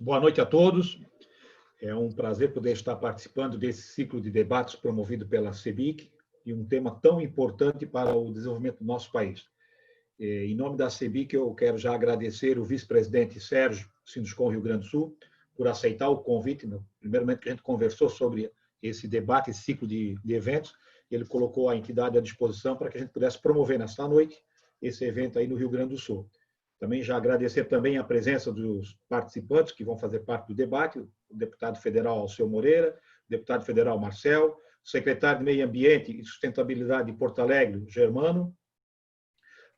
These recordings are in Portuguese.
Boa noite a todos. É um prazer poder estar participando desse ciclo de debates promovido pela CEBIC e um tema tão importante para o desenvolvimento do nosso país. Em nome da CEBIC, eu quero já agradecer o vice-presidente Sérgio Sinduscon Rio Grande do Sul por aceitar o convite. No primeiro momento que a gente conversou sobre esse debate, esse ciclo de eventos, ele colocou a entidade à disposição para que a gente pudesse promover nesta noite esse evento aí no Rio Grande do Sul. Também já agradecer também a presença dos participantes que vão fazer parte do debate, o deputado federal Alceu Moreira, o deputado federal Marcel, o secretário de Meio Ambiente e Sustentabilidade de Porto Alegre, Germano,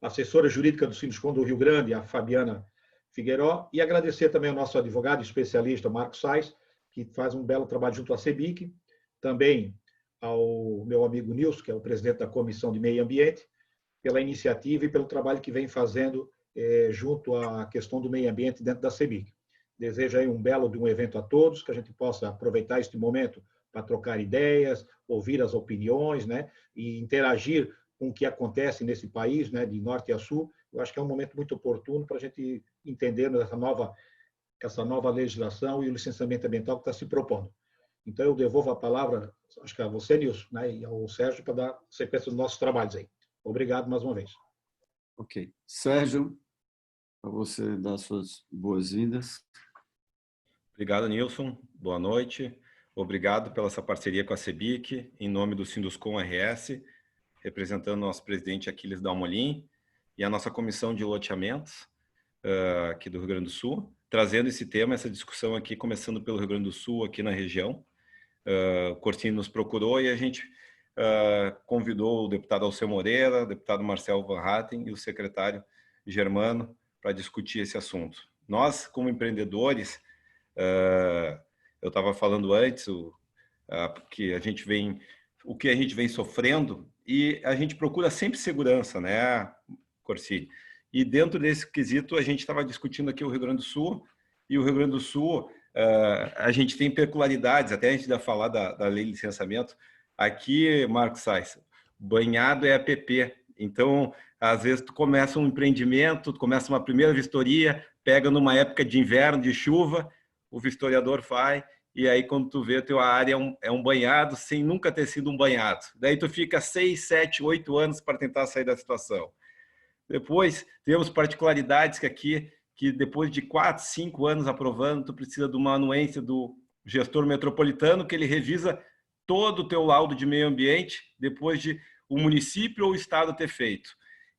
a assessora jurídica do Sinduscon do Rio Grande, a Fabiana Figueiró, e agradecer também ao nosso advogado especialista, Marcos Sais, que faz um belo trabalho junto à CEBIC, também ao meu amigo Nilson, que é o presidente da Comissão de Meio Ambiente, pela iniciativa e pelo trabalho que vem fazendo junto à questão do meio ambiente dentro da CEBIC. Desejo aí um belo de um evento a todos, que a gente possa aproveitar este momento para trocar ideias, ouvir as opiniões, né, e interagir com o que acontece nesse país, né, de norte a sul. Eu acho que é um momento muito oportuno para a gente entender essa nova legislação e o licenciamento ambiental que está se propondo. Então, eu devolvo a palavra, acho que a você, Nilson, né, e ao Sérgio, para dar sequência dos nossos trabalhos aí. Obrigado mais uma vez. Ok. Sérgio, para você dar suas boas-vindas. Obrigado, Nilson. Boa noite. Obrigado pela essa parceria com a CEBIC, em nome do Sinduscon RS, representando o nosso presidente Aquiles Dalmolin e a nossa comissão de loteamentos aqui do Rio Grande do Sul, trazendo esse tema, essa discussão aqui, começando pelo Rio Grande do Sul, aqui na região. O Cortini nos procurou e a gente convidou o deputado Alceu Moreira, o deputado Marcel Van Hatten e o secretário Germano para discutir esse assunto. Nós, como empreendedores, eu estava falando antes que o que a gente vem sofrendo, e a gente procura sempre segurança, né, Corsini? E dentro desse quesito, a gente estava discutindo aqui o Rio Grande do Sul, e o Rio Grande do Sul, a gente tem peculiaridades, até antes de falar da lei de licenciamento. Aqui, Marcos Sais, banhado é app. Então, às vezes, tu começa um empreendimento, tu começa uma primeira vistoria, pega numa época de inverno, de chuva, o vistoriador vai, e aí quando tu vê, a tua área é um banhado sem nunca ter sido um banhado. Daí tu fica 6, 7, 8 anos para tentar sair da situação. Depois, temos particularidades que depois de 4, 5 anos aprovando, tu precisa de uma anuência do gestor metropolitano, que ele revisa todo o teu laudo de meio ambiente, depois de o município ou o estado ter feito.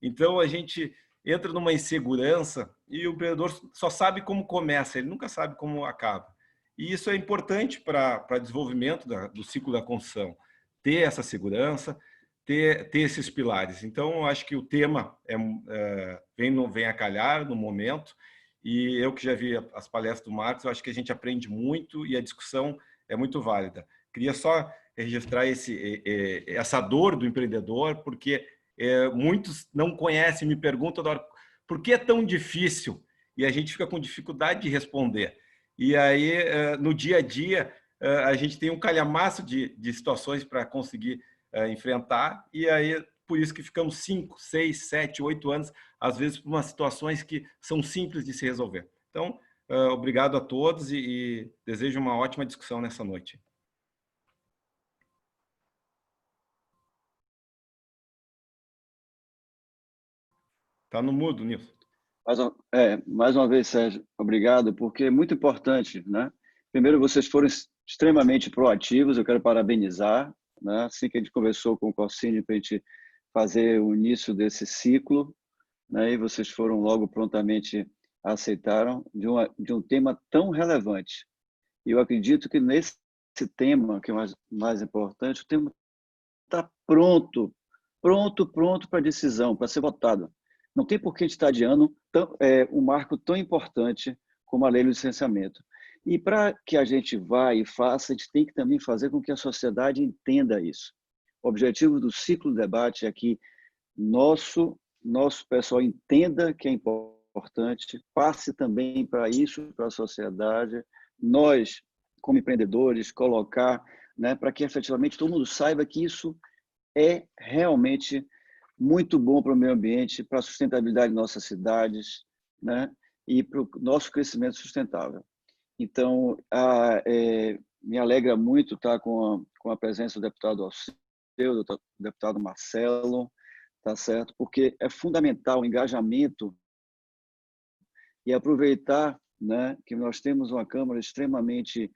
Então, a gente entra numa insegurança e o empreendedor só sabe como começa, ele nunca sabe como acaba. E isso é importante para o desenvolvimento do ciclo da construção, ter essa segurança, ter esses pilares. Então, eu acho que o tema vem a calhar no momento, e eu que já vi as palestras do Marcos, eu acho que a gente aprende muito e a discussão é muito válida. Queria só registrar essa dor do empreendedor, porque muitos não conhecem, me perguntam por que é tão difícil, e a gente fica com dificuldade de responder. E aí, no dia a dia, a gente tem um calhamaço de situações para conseguir enfrentar, e aí por isso que ficamos 5, 6, 7, 8 anos, às vezes por umas situações que são simples de se resolver. Então, obrigado a todos e desejo uma ótima discussão nessa noite. Está no mudo, Nilson. Mais uma vez, Sérgio, obrigado, porque é muito importante, né? Primeiro, vocês foram extremamente proativos, eu quero parabenizar, né? Assim que a gente conversou com o Corsini para a gente fazer o início desse ciclo, né? E vocês foram logo prontamente aceitaram de um tema tão relevante. E eu acredito que nesse tema, que é mais importante, o tema está pronto para decisão, para ser votado. Não tem por que a gente estar adiando um marco tão importante como a lei do licenciamento. E para que a gente vá e faça, a gente tem que também fazer com que a sociedade entenda isso. O objetivo do ciclo de debate é que nosso pessoal entenda que é importante, passe também para isso, para a sociedade, nós, como empreendedores, colocar, né, para que efetivamente todo mundo saiba que isso é realmente muito bom para o meio ambiente, para a sustentabilidade de nossas cidades, né, e para o nosso crescimento sustentável. Então, me alegra muito estar com a presença do deputado Alceu, do deputado Marcelo, tá certo? Porque é fundamental o engajamento e aproveitar, né, que nós temos uma Câmara extremamente,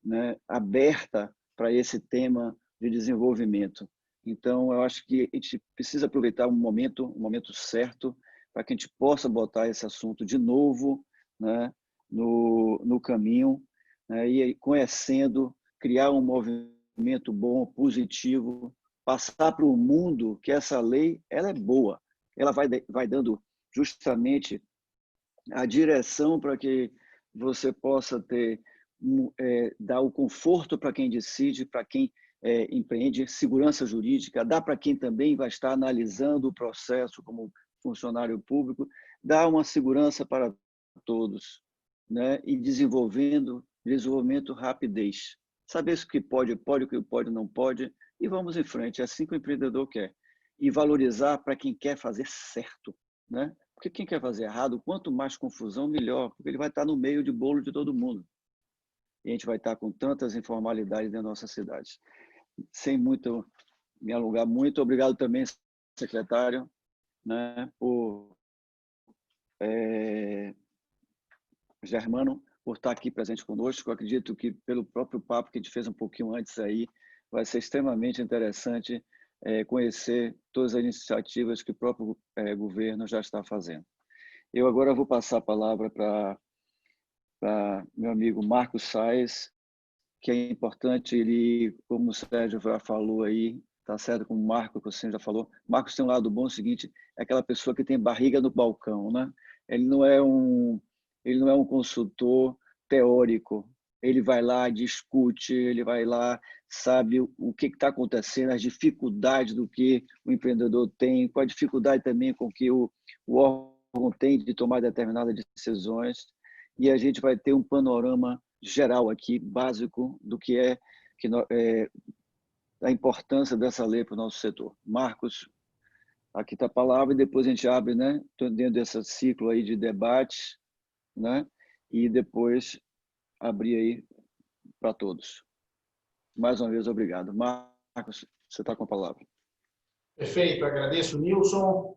né, aberta para esse tema de desenvolvimento. Então, eu acho que a gente precisa aproveitar um momento certo, para que a gente possa botar esse assunto de novo, né, no caminho, né, e conhecendo, criar um movimento bom, positivo, passar para o mundo que essa lei ela é boa, ela vai dando justamente a direção para que você possa ter dar o conforto para quem decide, para quem empreende, segurança jurídica, dá para quem também vai estar analisando o processo como funcionário público, dá uma segurança para todos, né? E desenvolvimento, rapidez. Saber o que pode, o que pode, não pode, e vamos em frente. É assim que o empreendedor quer. E valorizar para quem quer fazer certo, né? Porque quem quer fazer errado, quanto mais confusão, melhor, porque ele vai estar no meio de bolo de todo mundo. E a gente vai estar com tantas informalidades na nossa cidade. Sem muito me alongar muito, obrigado também, secretário, né, por Germano, por estar aqui presente conosco. Eu acredito que pelo próprio papo que a gente fez um pouquinho antes aí, vai ser extremamente interessante conhecer todas as iniciativas que o próprio governo já está fazendo. Eu agora vou passar a palavra para meu amigo Marcos Saez, que é importante, ele, como o Sérgio já falou aí, tá certo, como o Marcos, que você já falou, Marcos tem um lado bom, é o seguinte, é aquela pessoa que tem barriga no balcão, né? Ele não é um consultor teórico, ele vai lá, discute, ele vai lá, sabe o que está acontecendo, as dificuldades do que o empreendedor tem, qual a dificuldade também com que o órgão tem de tomar determinadas decisões, e a gente vai ter um panorama geral aqui, básico, do que a importância dessa lei para o nosso setor. Marcos, aqui está a palavra, e depois a gente abre, né, dentro desse ciclo aí de debate, né, e depois abrir aí para todos. Mais uma vez, obrigado. Marcos, você está com a palavra. Perfeito, agradeço, Nilson.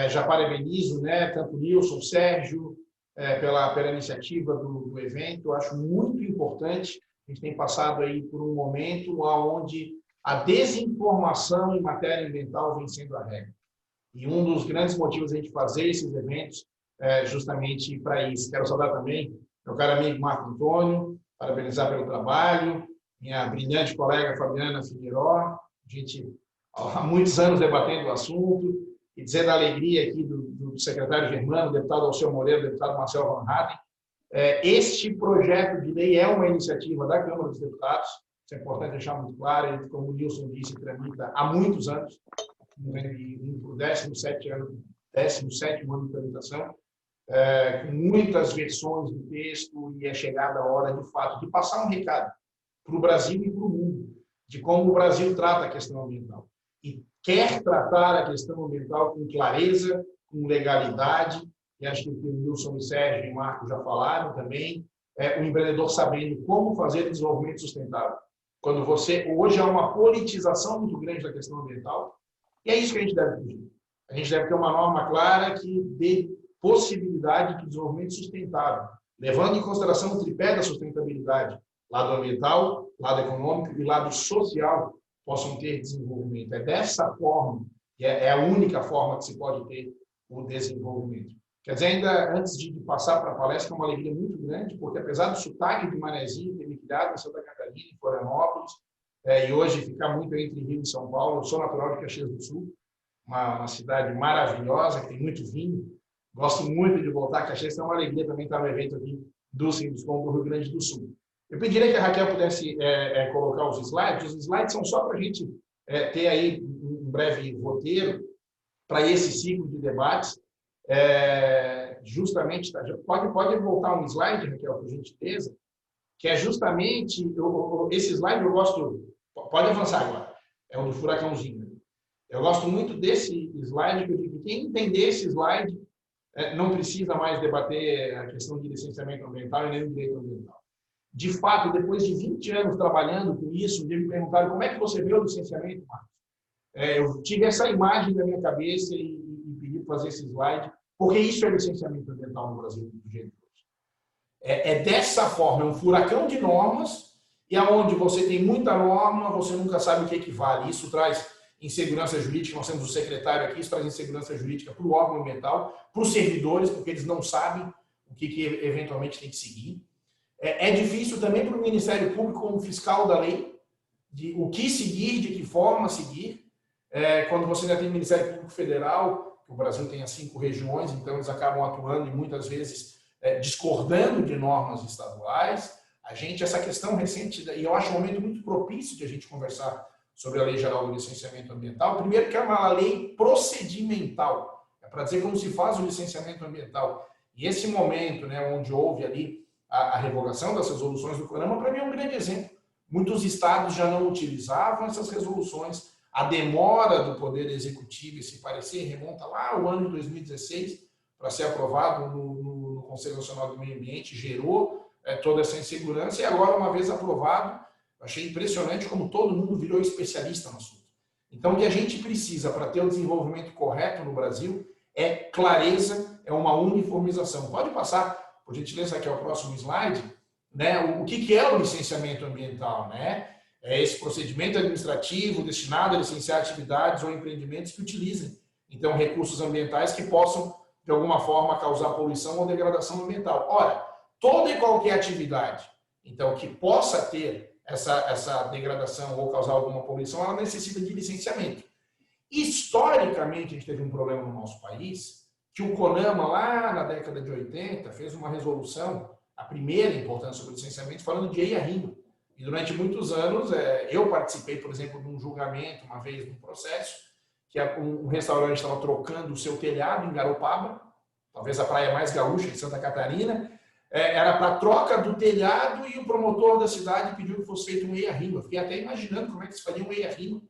Já parabenizo, né, tanto o Nilson, o Sérgio, pela iniciativa do evento. Acho muito importante. A gente tem passado aí por um momento onde a desinformação em matéria ambiental vem sendo a regra. E um dos grandes motivos de a gente fazer esses eventos é justamente para isso. Quero saudar também meu caro amigo Marco Antônio, parabenizar pelo trabalho, minha brilhante colega Fabiana Figueiró, a gente há muitos anos debatendo o assunto, e dizer da alegria aqui do secretário Germano, deputado Alceu Moreira, deputado Marcelo Van Hatten. Este projeto de lei é uma iniciativa da Câmara dos Deputados, isso é importante deixar muito claro, ele, como o Nilson disse, tramita há muitos anos, no 17º ano de tramitação, com muitas versões do texto, e é chegada a hora, de fato, de passar um recado para o Brasil e para o mundo, de como o Brasil trata a questão ambiental. E quer tratar a questão ambiental com clareza, com legalidade, e acho que o Nilson, o Sérgio e o Marco já falaram também, o empreendedor sabendo como fazer desenvolvimento sustentável. Quando hoje há uma politização muito grande da questão ambiental, e é isso que a gente deve fugir. A gente deve ter uma norma clara que dê possibilidade de desenvolvimento sustentável, levando em consideração o tripé da sustentabilidade, lado ambiental, lado econômico e lado social, possam ter desenvolvimento. É dessa forma, e é a única forma que se pode ter o desenvolvimento. Quer dizer, ainda antes de passar para a palestra, é uma alegria muito grande, porque apesar do sotaque de Manezinho ter me criado em Santa Catarina, em Florianópolis, e hoje ficar muito entre Rio e São Paulo, eu sou natural de Caxias do Sul, uma cidade maravilhosa, que tem muito vinho, gosto muito de voltar a Caxias, é uma alegria também estar no evento aqui do Sinduscom do Rio Grande do Sul. Eu pediria que a Raquel pudesse colocar os slides. Os slides são só para a gente ter aí um breve roteiro para esse ciclo de debates. Justamente, pode voltar um slide, Raquel, por gentileza, que é justamente, esse slide eu gosto, pode avançar agora, é o do furacãozinho. Eu gosto muito desse slide, porque quem entender esse slide não precisa mais debater a questão de licenciamento ambiental e nem o direito ambiental. de fato, depois de 20 anos trabalhando com isso, me perguntaram como é que você vê o licenciamento, Marcos? Eu tive essa imagem na minha cabeça e pedi para fazer esse slide, porque isso é licenciamento ambiental no Brasil, do jeito que é dessa forma, é um furacão de normas, e aonde você tem muita norma, você nunca sabe o que equivale. Isso traz insegurança jurídica, nós temos o secretário aqui, isso traz insegurança jurídica para o órgão ambiental, para os servidores, porque eles não sabem o que eventualmente tem que seguir. É difícil também para o Ministério Público, como fiscal da lei, de o que seguir, de que forma seguir. Quando você ainda tem o Ministério Público Federal, que o Brasil tem as 5 regiões, então eles acabam atuando e muitas vezes discordando de normas estaduais. Essa questão recente, e eu acho um momento muito propício de a gente conversar sobre a Lei Geral do Licenciamento Ambiental. Primeiro que é uma lei procedimental, é para dizer como se faz o licenciamento ambiental. E esse momento, né, onde houve ali a revogação das resoluções do CONAMA, para mim é um grande exemplo. Muitos estados já não utilizavam essas resoluções, a demora do Poder Executivo, esse parecer remonta lá ao ano de 2016, para ser aprovado no Conselho Nacional do Meio Ambiente, gerou toda essa insegurança, e agora, uma vez aprovado, achei impressionante como todo mundo virou especialista no assunto. Então, o que a gente precisa para ter o desenvolvimento correto no Brasil é clareza, é uma uniformização. Pode passar, por gentileza, aqui ao próximo slide, né? O que é o licenciamento ambiental, né? É esse procedimento administrativo destinado a licenciar atividades ou empreendimentos que utilizem, então, recursos ambientais que possam, de alguma forma, causar poluição ou degradação ambiental. Ora, toda e qualquer atividade, então, que possa ter essa degradação ou causar alguma poluição, ela necessita de licenciamento. Historicamente, a gente teve um problema no nosso país, que o CONAMA, lá na década de 80, fez uma resolução, a primeira importante sobre licenciamento, falando de EIA-RIMA. E durante muitos anos, eu participei, por exemplo, de um julgamento, uma vez, num processo, que um restaurante estava trocando o seu telhado em Garopaba, talvez a praia mais gaúcha de Santa Catarina, era para troca do telhado, e o promotor da cidade pediu que fosse feito um EIA-RIMA. Fiquei até imaginando como é que se faria um EIA-RIMA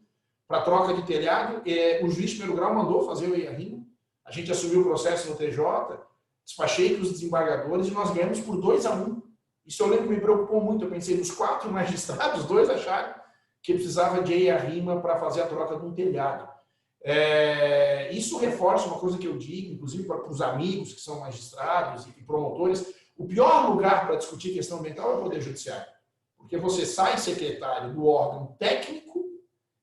para troca de telhado. O juiz de primeiro grau mandou fazer o EIA-RIMA, a gente assumiu o processo no TJ, despachei com os desembargadores e nós ganhamos por 2-1. Isso eu lembro que me preocupou muito. Eu pensei, dos 4 magistrados, 2 acharam que precisava de EIA-RIMA para fazer a troca de um telhado. Isso reforça uma coisa que eu digo, inclusive para os amigos que são magistrados e promotores: o pior lugar para discutir questão ambiental é o Poder Judiciário, porque você sai secretário do órgão técnico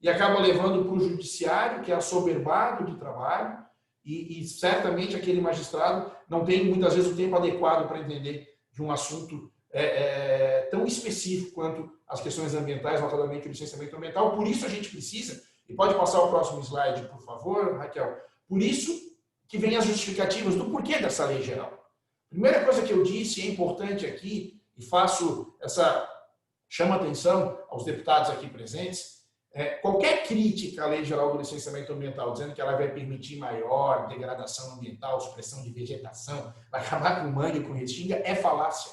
e acaba levando para o judiciário, que é assoberbado de trabalho, e certamente aquele magistrado não tem muitas vezes o tempo adequado para entender de um assunto tão específico quanto as questões ambientais, notadamente o licenciamento ambiental. Por isso a gente precisa, e pode passar o próximo slide, por favor, Raquel, por isso que vem as justificativas do porquê dessa lei geral. Primeira coisa que eu disse, é importante aqui, e chama atenção aos deputados aqui presentes, qualquer crítica à Lei Geral do Licenciamento Ambiental, dizendo que ela vai permitir maior degradação ambiental, supressão de vegetação, vai acabar com mangue e com restinga, é falácia,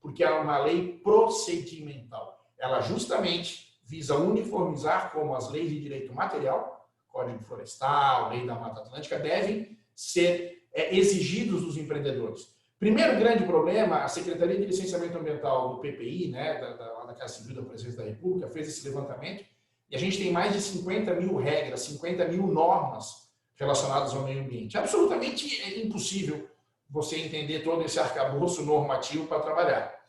porque é uma lei procedimental. Ela justamente visa uniformizar como as leis de direito material, Código Florestal, Lei da Mata Atlântica, devem ser exigidos dos empreendedores. Primeiro grande problema, a Secretaria de Licenciamento Ambiental do PPI, né, da Casa Civil da Presidência da República, fez esse levantamento, e a gente tem mais de 50 mil regras, 50 mil normas relacionadas ao meio ambiente. É absolutamente impossível você entender todo esse arcabouço normativo para trabalhar.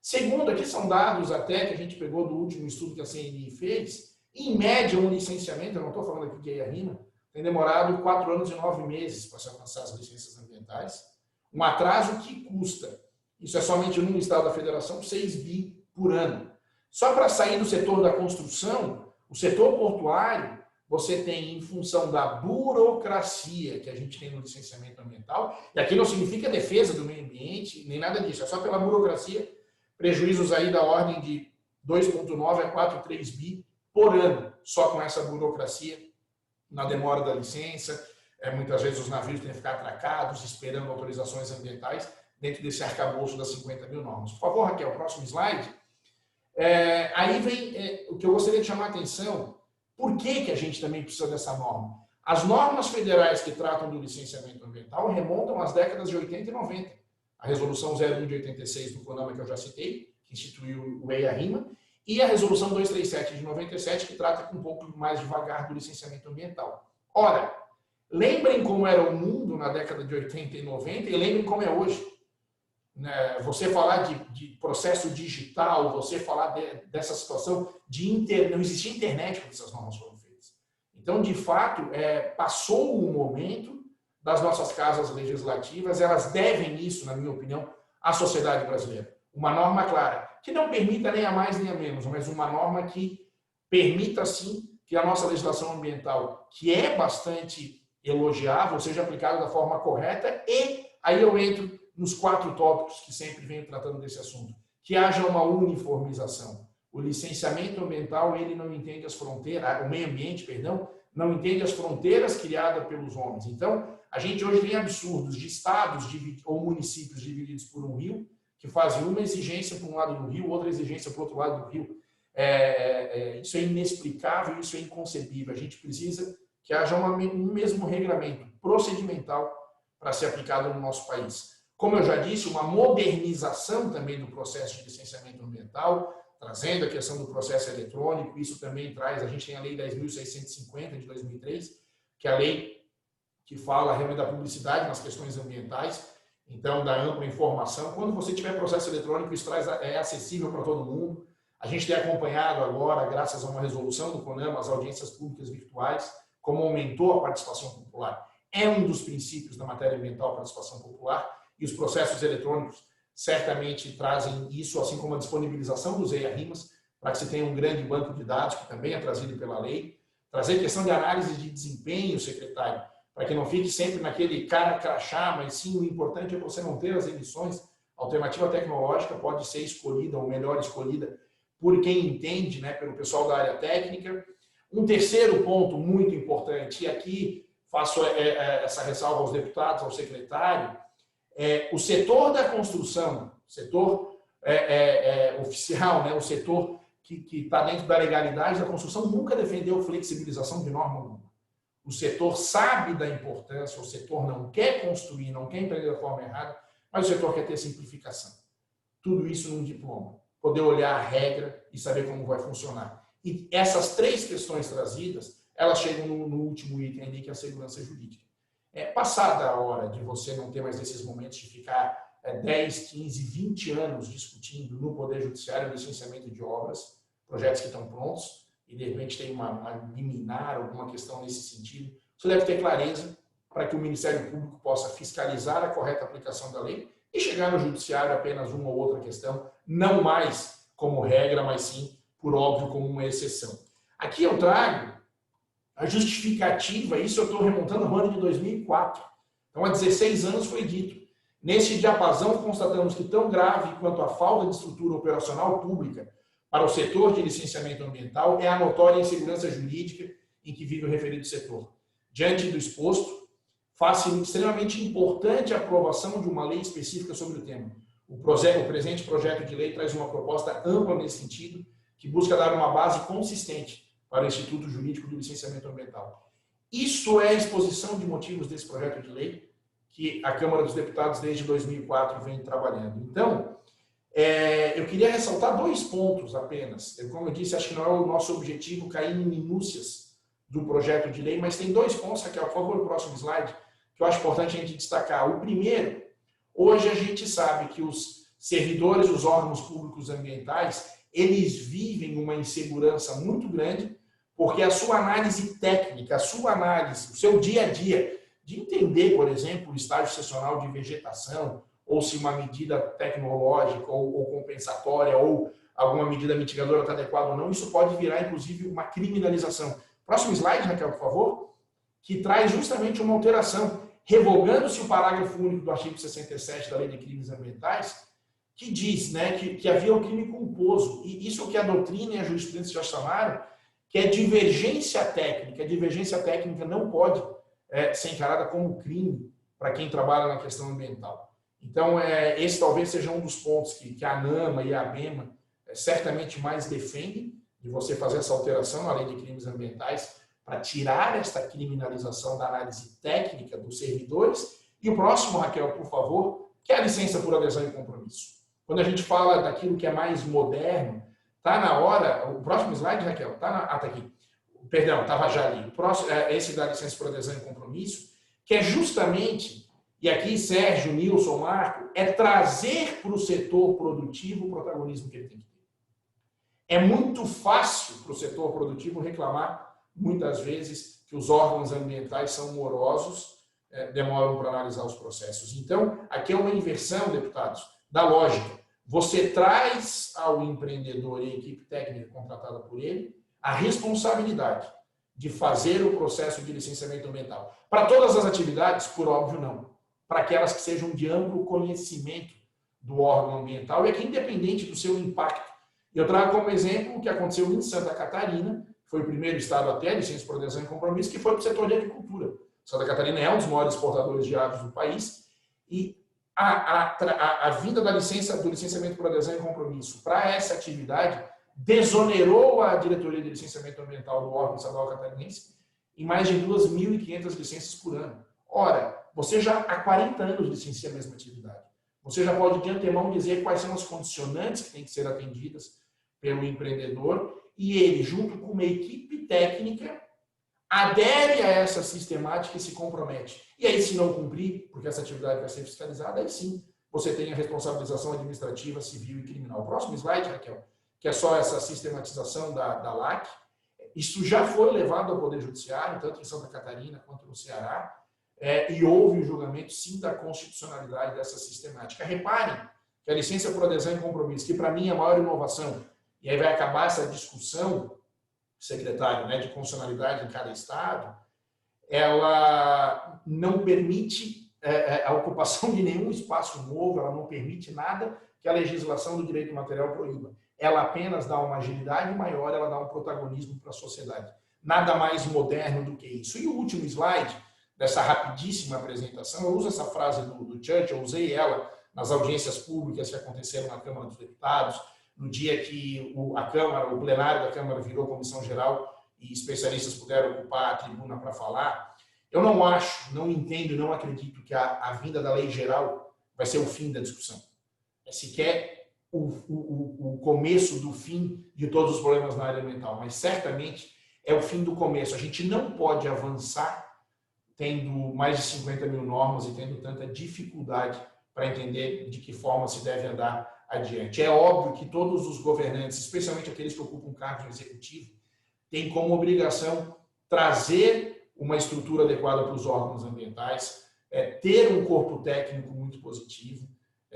Segundo, aqui são dados até que a gente pegou do último estudo que a CNI fez, em média um licenciamento, eu não estou falando aqui de EIA-RIMA, tem demorado 4 anos e 9 meses para se alcançar as licenças ambientais, um atraso que custa, isso é somente no estado da federação, 6 bi por ano. Só para sair do setor da construção, o setor portuário, você tem, em função da burocracia que a gente tem no licenciamento ambiental, e aqui não significa defesa do meio ambiente, nem nada disso, é só pela burocracia, prejuízos aí da ordem de 2,9 a 4,3 bi por ano, só com essa burocracia, na demora da licença. Muitas vezes os navios têm que ficar atracados, esperando autorizações ambientais, dentro desse arcabouço das 50 mil normas. Por favor, Raquel, próximo slide. Aí vem o que eu gostaria de chamar a atenção: por que a gente também precisa dessa norma? As normas federais que tratam do licenciamento ambiental remontam às décadas de 80 e 90. A resolução 01 de 86 do CONAMA, que eu já citei, que instituiu o EIA-RIMA, e a Resolução 237 de 97, que trata um pouco mais devagar do licenciamento ambiental. Ora, lembrem como era o mundo na década de 80 e 90 e lembrem como é hoje. Você falar de processo digital, você falar dessa situação não existia internet quando essas normas foram feitas. Então, de fato, passou o momento das nossas casas legislativas, elas devem isso, na minha opinião, à sociedade brasileira. Uma norma clara, que não permita nem a mais nem a menos, mas uma norma que permita, sim, que a nossa legislação ambiental, que é bastante elogiável, seja aplicada da forma correta, e aí eu entro nos 4 tópicos que sempre venho tratando desse assunto. Que haja uma uniformização. O licenciamento ambiental, ele não entende as fronteiras, o meio ambiente, perdão, não entende as fronteiras criadas pelos homens. Então, a gente hoje tem absurdos de estados ou municípios divididos por um rio, que fazem uma exigência para um lado do rio, outra exigência para o outro lado do rio. Isso é inexplicável, isso é inconcebível. A gente precisa que haja um mesmo regramento procedimental para ser aplicado no nosso país. Como eu já disse, uma modernização também do processo de licenciamento ambiental, trazendo a questão do processo eletrônico, isso também traz, a gente tem a Lei 10.650 de 2003, que é a lei que fala realmente da publicidade nas questões ambientais, então da ampla informação. Quando você tiver processo eletrônico, isso é acessível para todo mundo. A gente tem acompanhado agora, graças a uma resolução do CONAMA, as audiências públicas virtuais, como aumentou a participação popular. É um dos princípios da matéria ambiental, a participação popular, e os processos eletrônicos certamente trazem isso, assim como a disponibilização dos EIA-RIMAs, para que se tenha um grande banco de dados, que também é trazido pela lei. Trazer questão de análise de desempenho, secretário, para que não fique sempre naquele cara crachá, mas sim o importante é você não ter as emissões. A alternativa tecnológica pode ser escolhida, ou melhor escolhida, por quem entende, né, pelo pessoal da área técnica. Um terceiro ponto muito importante, e aqui faço essa ressalva aos deputados, ao secretário, o setor da construção, o setor oficial, né, o setor que está dentro da legalidade da construção, nunca defendeu flexibilização de norma alguma. O setor sabe da importância, o setor não quer construir, não quer empreender da forma errada, mas o setor quer ter simplificação. Tudo isso num diploma. Poder olhar a regra e saber como vai funcionar. E essas 3 questões trazidas, elas chegam no último item ali, que é a segurança jurídica. Passada a hora de você não ter mais esses momentos de ficar 10, 15, 20 anos discutindo no Poder Judiciário o licenciamento de obras, projetos que estão prontos, e de repente tem uma liminar, alguma questão nesse sentido, você deve ter clareza para que o Ministério Público possa fiscalizar a correta aplicação da lei e chegar no Judiciário apenas uma ou outra questão, não mais como regra, mas sim, por óbvio, como uma exceção. Aqui eu trago a justificativa, isso eu estou remontando ao ano de 2004. Então, há 16 anos foi dito. Nesse diapasão, constatamos que tão grave quanto a falta de estrutura operacional pública para o setor de licenciamento ambiental é a notória insegurança jurídica em que vive o referido setor. Diante do exposto, faz-se extremamente importante a aprovação de uma lei específica sobre o tema. O presente projeto de lei traz uma proposta ampla nesse sentido, que busca dar uma base consistente para o Instituto Jurídico do Licenciamento Ambiental. Isso é a exposição de motivos desse projeto de lei que a Câmara dos Deputados, desde 2004, vem trabalhando. Então, eu queria ressaltar 2 pontos apenas. Como eu disse, acho que não é o nosso objetivo cair em minúcias do projeto de lei, mas tem 2 pontos, Raquel, por favor, o próximo slide, que eu acho importante a gente destacar. O primeiro, hoje a gente sabe que os servidores, os órgãos públicos ambientais, eles vivem uma insegurança muito grande, porque a sua análise técnica, a sua análise, o seu dia a dia, de entender, por exemplo, o estágio secional de vegetação, ou se uma medida tecnológica ou compensatória, ou alguma medida mitigadora está adequada ou não, isso pode virar, inclusive, uma criminalização. Próximo slide, Raquel, por favor, que traz justamente uma alteração, revogando-se o parágrafo único do artigo 67 da Lei de Crimes Ambientais, que diz, né, que havia o crime culposo. E isso é o que a doutrina e a jurisprudência já chamaram, que é divergência técnica. A divergência técnica não pode ser encarada como crime para quem trabalha na questão ambiental. Então, esse talvez seja um dos pontos que a ANAMA e a ABEMA certamente mais defendem, de você fazer essa alteração na Lei de Crimes Ambientais para tirar esta criminalização da análise técnica dos servidores. E o próximo, Raquel, por favor, que é a licença por adesão e compromisso. Quando a gente fala daquilo que é mais moderno, está na hora, o próximo slide, Raquel, tá aqui. Perdão, estava já ali. O próximo, esse da licença por adesão e compromisso, que é justamente, e aqui Sérgio, Nilson, Marco, é trazer para o setor produtivo o protagonismo que ele tem que ter. É muito fácil para o setor produtivo reclamar, muitas vezes, que os órgãos ambientais são morosos, demoram para analisar os processos. Então, aqui é uma inversão, deputados, da lógica. Você traz ao empreendedor e a equipe técnica contratada por ele a responsabilidade de fazer o processo de licenciamento ambiental. Para todas as atividades, por óbvio, não. Para aquelas que sejam de amplo conhecimento do órgão ambiental e aqui independente do seu impacto. Eu trago como exemplo o que aconteceu em Santa Catarina, foi o primeiro estado a ter a licença por adesão e compromisso, que foi para o setor de agricultura. Santa Catarina é um dos maiores exportadores de aves do país e a vinda do licenciamento por adesão e compromisso para essa atividade desonerou a diretoria de licenciamento ambiental do órgão estadual catarinense em mais de 2.500 licenças por ano. Ora, você já há 40 anos licencia a mesma atividade. Você já pode de antemão dizer quais são as condicionantes que têm que ser atendidas pelo empreendedor e ele, junto com uma equipe técnica, adere a essa sistemática e se compromete. E aí, se não cumprir, porque essa atividade vai ser fiscalizada, aí sim você tem a responsabilização administrativa, civil e criminal. O próximo slide, Raquel, que é só essa sistematização da LAC. Isso já foi levado ao Poder Judiciário, tanto em Santa Catarina quanto no Ceará, e houve o julgamento, sim, da constitucionalidade dessa sistemática. Reparem que a licença por adesão e compromisso, que para mim é a maior inovação, e aí vai acabar essa discussão, secretário, de constitucionalidade em cada estado, ela não permite a ocupação de nenhum espaço novo, ela não permite nada que a legislação do direito material proíba. Ela apenas dá uma agilidade maior, ela dá um protagonismo para a sociedade. Nada mais moderno do que isso. E o último slide dessa rapidíssima apresentação, eu uso essa frase do Churchill, eu usei ela nas audiências públicas que aconteceram na Câmara dos Deputados, no dia que o plenário da Câmara virou comissão geral e especialistas puderam ocupar a tribuna para falar. Eu não acho, não entendo, não acredito que a vinda da lei geral vai ser o fim da discussão. É sequer o começo do fim de todos os problemas na área ambiental, mas certamente é o fim do começo. A gente não pode avançar tendo mais de 50 mil normas e tendo tanta dificuldade para entender de que forma se deve andar adiante. É óbvio que todos os governantes, especialmente aqueles que ocupam cargos no executivo, têm como obrigação trazer uma estrutura adequada para os órgãos ambientais, ter um corpo técnico muito positivo.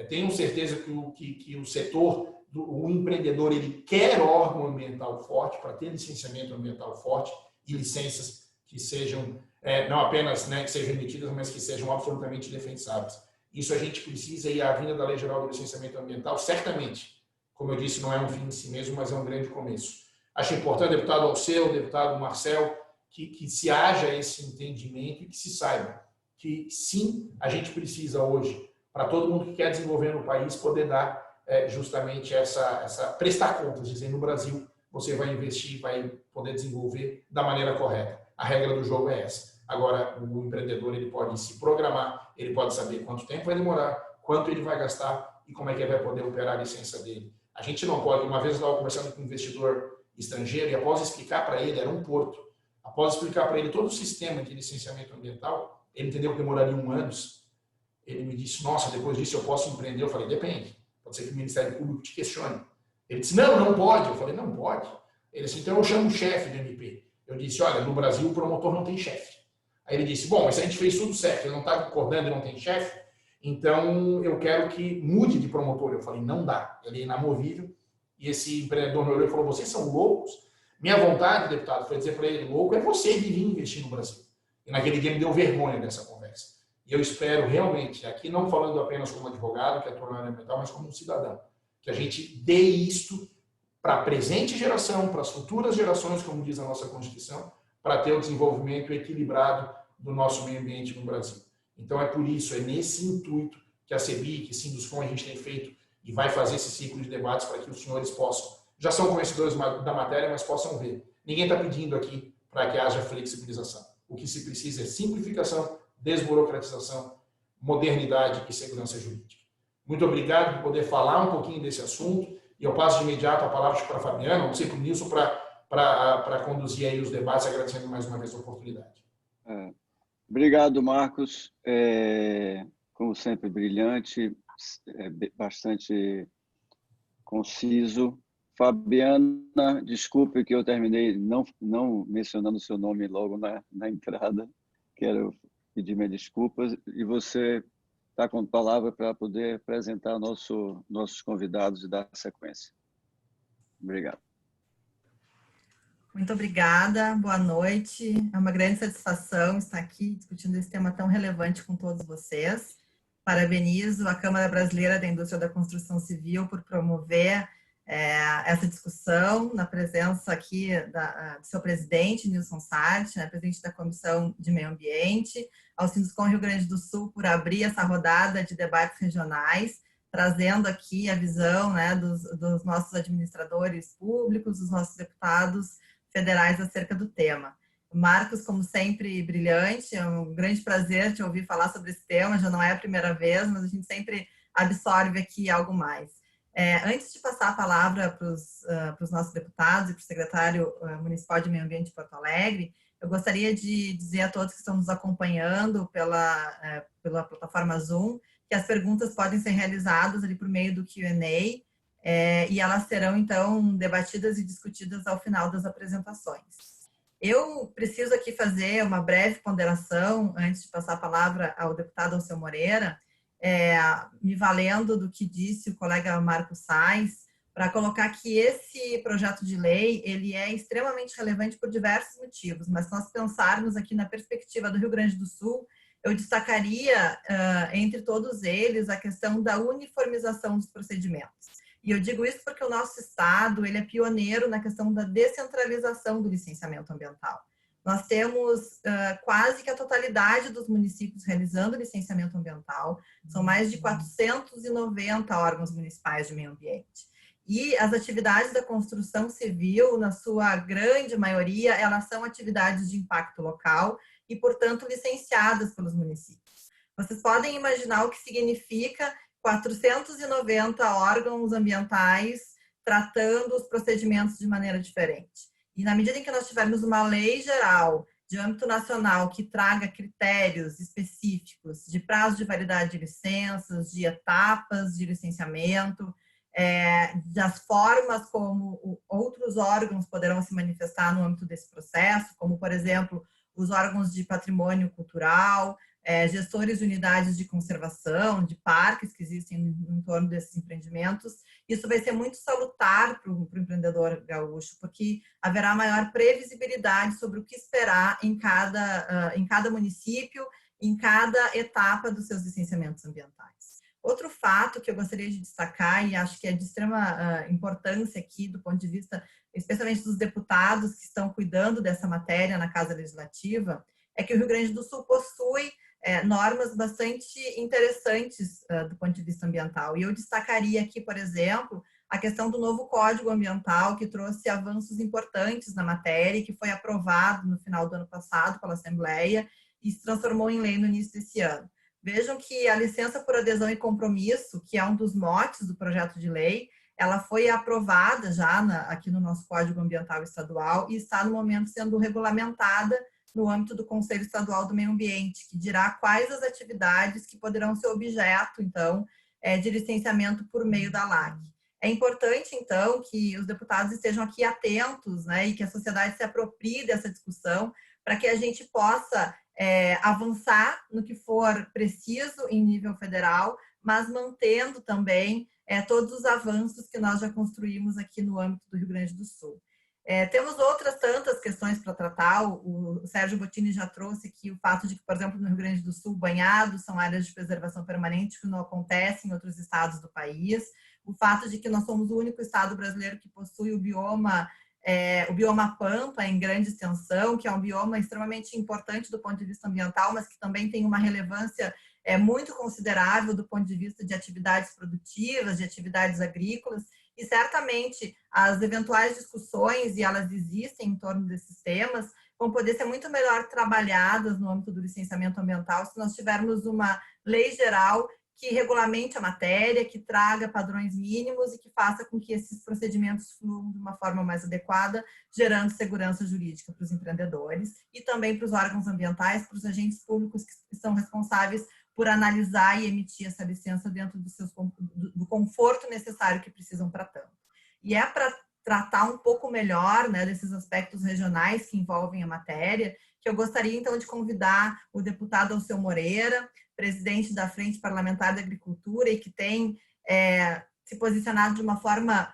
Tenho certeza que o setor, o empreendedor, ele quer órgão ambiental forte para ter licenciamento ambiental forte e licenças que sejam, não apenas que sejam emitidas, mas que sejam absolutamente defensáveis. Isso a gente precisa, e a vinda da Lei Geral do Licenciamento Ambiental, certamente, como eu disse, não é um fim em si mesmo, mas é um grande começo. Acho importante, deputado Alceu, deputado Marcel, que se haja esse entendimento e que se saiba que, sim, a gente precisa hoje, para todo mundo que quer desenvolver no país, poder dar justamente prestar contas, dizer, no Brasil, você vai investir, vai poder desenvolver da maneira correta. A regra do jogo é essa. Agora, o empreendedor ele pode se programar, ele pode saber quanto tempo vai demorar, quanto ele vai gastar e como é que ele vai poder operar a licença dele. A gente não pode, uma vez eu estava conversando com um investidor estrangeiro e após explicar para ele, era um porto, após explicar para ele todo o sistema de licenciamento ambiental, ele entendeu que demoraria 1 ano. Ele me disse, nossa, depois disso eu posso empreender? Eu falei, depende, pode ser que o Ministério Público te questione. Ele disse, não pode. Eu falei, não pode. Ele disse, então eu chamo o chefe do MP. Eu disse, olha, no Brasil o promotor não tem chefe. Aí ele disse, bom, mas a gente fez tudo certo, ele não está concordando e não tem chefe, então eu quero que mude de promotor. Eu falei, não dá, ele é inamovível. E esse empreendedor me olhou e falou, vocês são loucos? Minha vontade, deputado, foi dizer para ele, louco é você que vir investir no Brasil. E naquele dia me deu vergonha dessa conversa. E eu espero realmente, aqui não falando apenas como advogado, que atua na área ambiental, mas como um cidadão, que a gente dê isto para a presente geração, para as futuras gerações, como diz a nossa Constituição, para ter o desenvolvimento equilibrado do nosso meio ambiente no Brasil. Então, é por isso, é nesse intuito que a CEBIC, Sinduscom, a gente tem feito e vai fazer esse ciclo de debates para que os senhores possam, já são conhecedores da matéria, mas possam ver. Ninguém está pedindo aqui para que haja flexibilização. O que se precisa é simplificação, desburocratização, modernidade e segurança jurídica. Muito obrigado por poder falar um pouquinho desse assunto. E eu passo de imediato a palavra para a Fabiana, não sei para o Nilson, para conduzir aí os debates, agradecendo mais uma vez a oportunidade. Obrigado, Marcos. Como sempre, brilhante, bastante conciso. Fabiana, desculpe que eu terminei não mencionando o seu nome logo na entrada. Quero pedir minhas desculpas. E você está com a palavra para poder apresentar nossos convidados e dar sequência. Obrigado. Muito obrigada, boa noite. É uma grande satisfação estar aqui discutindo esse tema tão relevante com todos vocês. Parabenizo a Câmara Brasileira da Indústria da Construção Civil por promover essa discussão, na presença aqui do seu presidente, Nilson Sarti, né, presidente da Comissão de Meio Ambiente, ao Sinduscon Rio Grande do Sul por abrir essa rodada de debates regionais, trazendo aqui a visão, né, dos nossos administradores públicos, dos nossos deputados federais acerca do tema. Marcos, como sempre, brilhante, é um grande prazer te ouvir falar sobre esse tema, já não é a primeira vez, mas a gente sempre absorve aqui algo mais. Antes de passar a palavra para os nossos deputados e para o secretário municipal de Meio Ambiente de Porto Alegre, eu gostaria de dizer a todos que estão nos acompanhando pela plataforma Zoom que as perguntas podem ser realizadas ali por meio do Q&A e elas serão, então, debatidas e discutidas ao final das apresentações. Eu preciso aqui fazer uma breve ponderação antes de passar a palavra ao deputado Alceu Moreira, me valendo do que disse o colega Marco Sainz, para colocar que esse projeto de lei ele é extremamente relevante por diversos motivos, mas se nós pensarmos aqui na perspectiva do Rio Grande do Sul, eu destacaria, entre todos eles, a questão da uniformização dos procedimentos. E eu digo isso porque o nosso estado ele é pioneiro na questão da descentralização do licenciamento ambiental. Nós temos quase que a totalidade dos municípios realizando licenciamento ambiental, são mais de 490 órgãos municipais de meio ambiente. E as atividades da construção civil, na sua grande maioria, elas são atividades de impacto local e, portanto, licenciadas pelos municípios. Vocês podem imaginar o que significa 490 órgãos ambientais tratando os procedimentos de maneira diferente. E na medida em que nós tivermos uma lei geral de âmbito nacional que traga critérios específicos de prazo de validade de licenças, de etapas de licenciamento, das formas como outros órgãos poderão se manifestar no âmbito desse processo, como, por exemplo, os órgãos de patrimônio cultural, gestores de unidades de conservação, de parques que existem em torno desses empreendimentos. Isso vai ser muito salutar para o empreendedor gaúcho, porque haverá maior previsibilidade sobre o que esperar em cada município, em cada etapa dos seus licenciamentos ambientais. Outro fato que eu gostaria de destacar, e acho que é de extrema importância aqui, do ponto de vista, especialmente dos deputados que estão cuidando dessa matéria na Casa Legislativa, é que o Rio Grande do Sul possui normas bastante interessantes do ponto de vista ambiental. E eu destacaria aqui, por exemplo, a questão do novo Código Ambiental, que trouxe avanços importantes na matéria e que foi aprovado no final do ano passado pela Assembleia e se transformou em lei no início desse ano. Vejam que a licença por adesão e compromisso, que é um dos motes do projeto de lei, ela foi aprovada já aqui no nosso Código Ambiental Estadual e está no momento sendo regulamentada no âmbito do Conselho Estadual do Meio Ambiente, que dirá quais as atividades que poderão ser objeto, então, de licenciamento por meio da LAG. É importante, então, que os deputados estejam aqui atentos, né, e que a sociedade se aproprie dessa discussão para que a gente possa avançar no que for preciso em nível federal, mas mantendo também todos os avanços que nós já construímos aqui no âmbito do Rio Grande do Sul. Temos outras tantas questões para tratar. O Sérgio Bottini já trouxe aqui o fato de que, por exemplo, no Rio Grande do Sul, banhados são áreas de preservação permanente que não acontecem em outros estados do país. O fato de que nós somos o único estado brasileiro que possui o bioma Pampa em grande extensão, que é um bioma extremamente importante do ponto de vista ambiental, mas que também tem uma relevância muito considerável do ponto de vista de atividades produtivas, de atividades agrícolas, e certamente as eventuais discussões, e elas existem em torno desses temas, vão poder ser muito melhor trabalhadas no âmbito do licenciamento ambiental se nós tivermos uma lei geral que regulamente a matéria, que traga padrões mínimos e que faça com que esses procedimentos fluam de uma forma mais adequada, gerando segurança jurídica para os empreendedores e também para os órgãos ambientais, para os agentes públicos que são responsáveis por analisar e emitir essa licença dentro do conforto necessário que precisam para tanto. E é para tratar um pouco melhor, né, desses aspectos regionais que envolvem a matéria, que eu gostaria, então, de convidar o deputado Alceu Moreira, presidente da Frente Parlamentar da Agricultura e que tem se posicionado de uma forma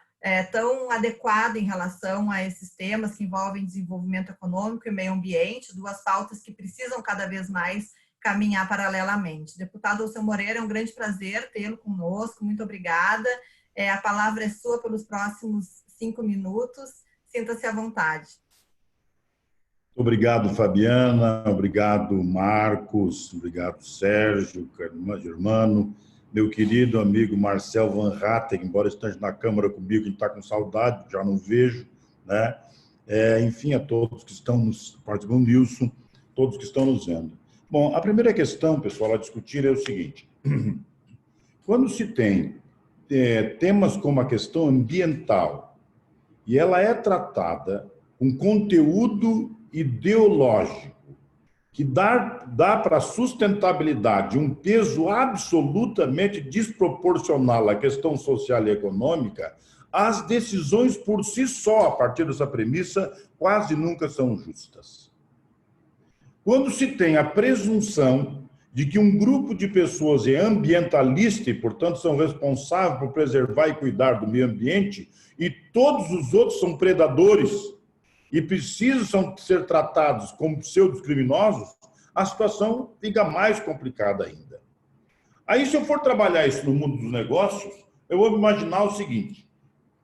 tão adequada em relação a esses temas que envolvem desenvolvimento econômico e meio ambiente, duas pautas que precisam cada vez mais caminhar paralelamente. Deputado Alceu Moreira, é um grande prazer tê-lo conosco, muito obrigada. A palavra é sua pelos próximos 5 minutos, sinta-se à vontade. Obrigado, Fabiana, obrigado, Marcos, obrigado, Sérgio, Germano, meu querido amigo Marcel Van Hatten, embora esteja na Câmara comigo, a gente está com saudade, já não vejo, né? Enfim, a todos que estão nos participando, Nilson, todos que estão nos vendo. Bom, a primeira questão, pessoal, a discutir é o seguinte: quando se tem temas como a questão ambiental e ela é tratada com conteúdo ideológico que dá para a sustentabilidade um peso absolutamente desproporcional à questão social e econômica, as decisões por si só, a partir dessa premissa, quase nunca são justas. Quando se tem a presunção de que um grupo de pessoas é ambientalista e, portanto, são responsáveis por preservar e cuidar do meio ambiente, e todos os outros são predadores e precisam ser tratados como pseudo-criminosos, a situação fica mais complicada ainda. Aí, se eu for trabalhar isso no mundo dos negócios, eu vou imaginar o seguinte: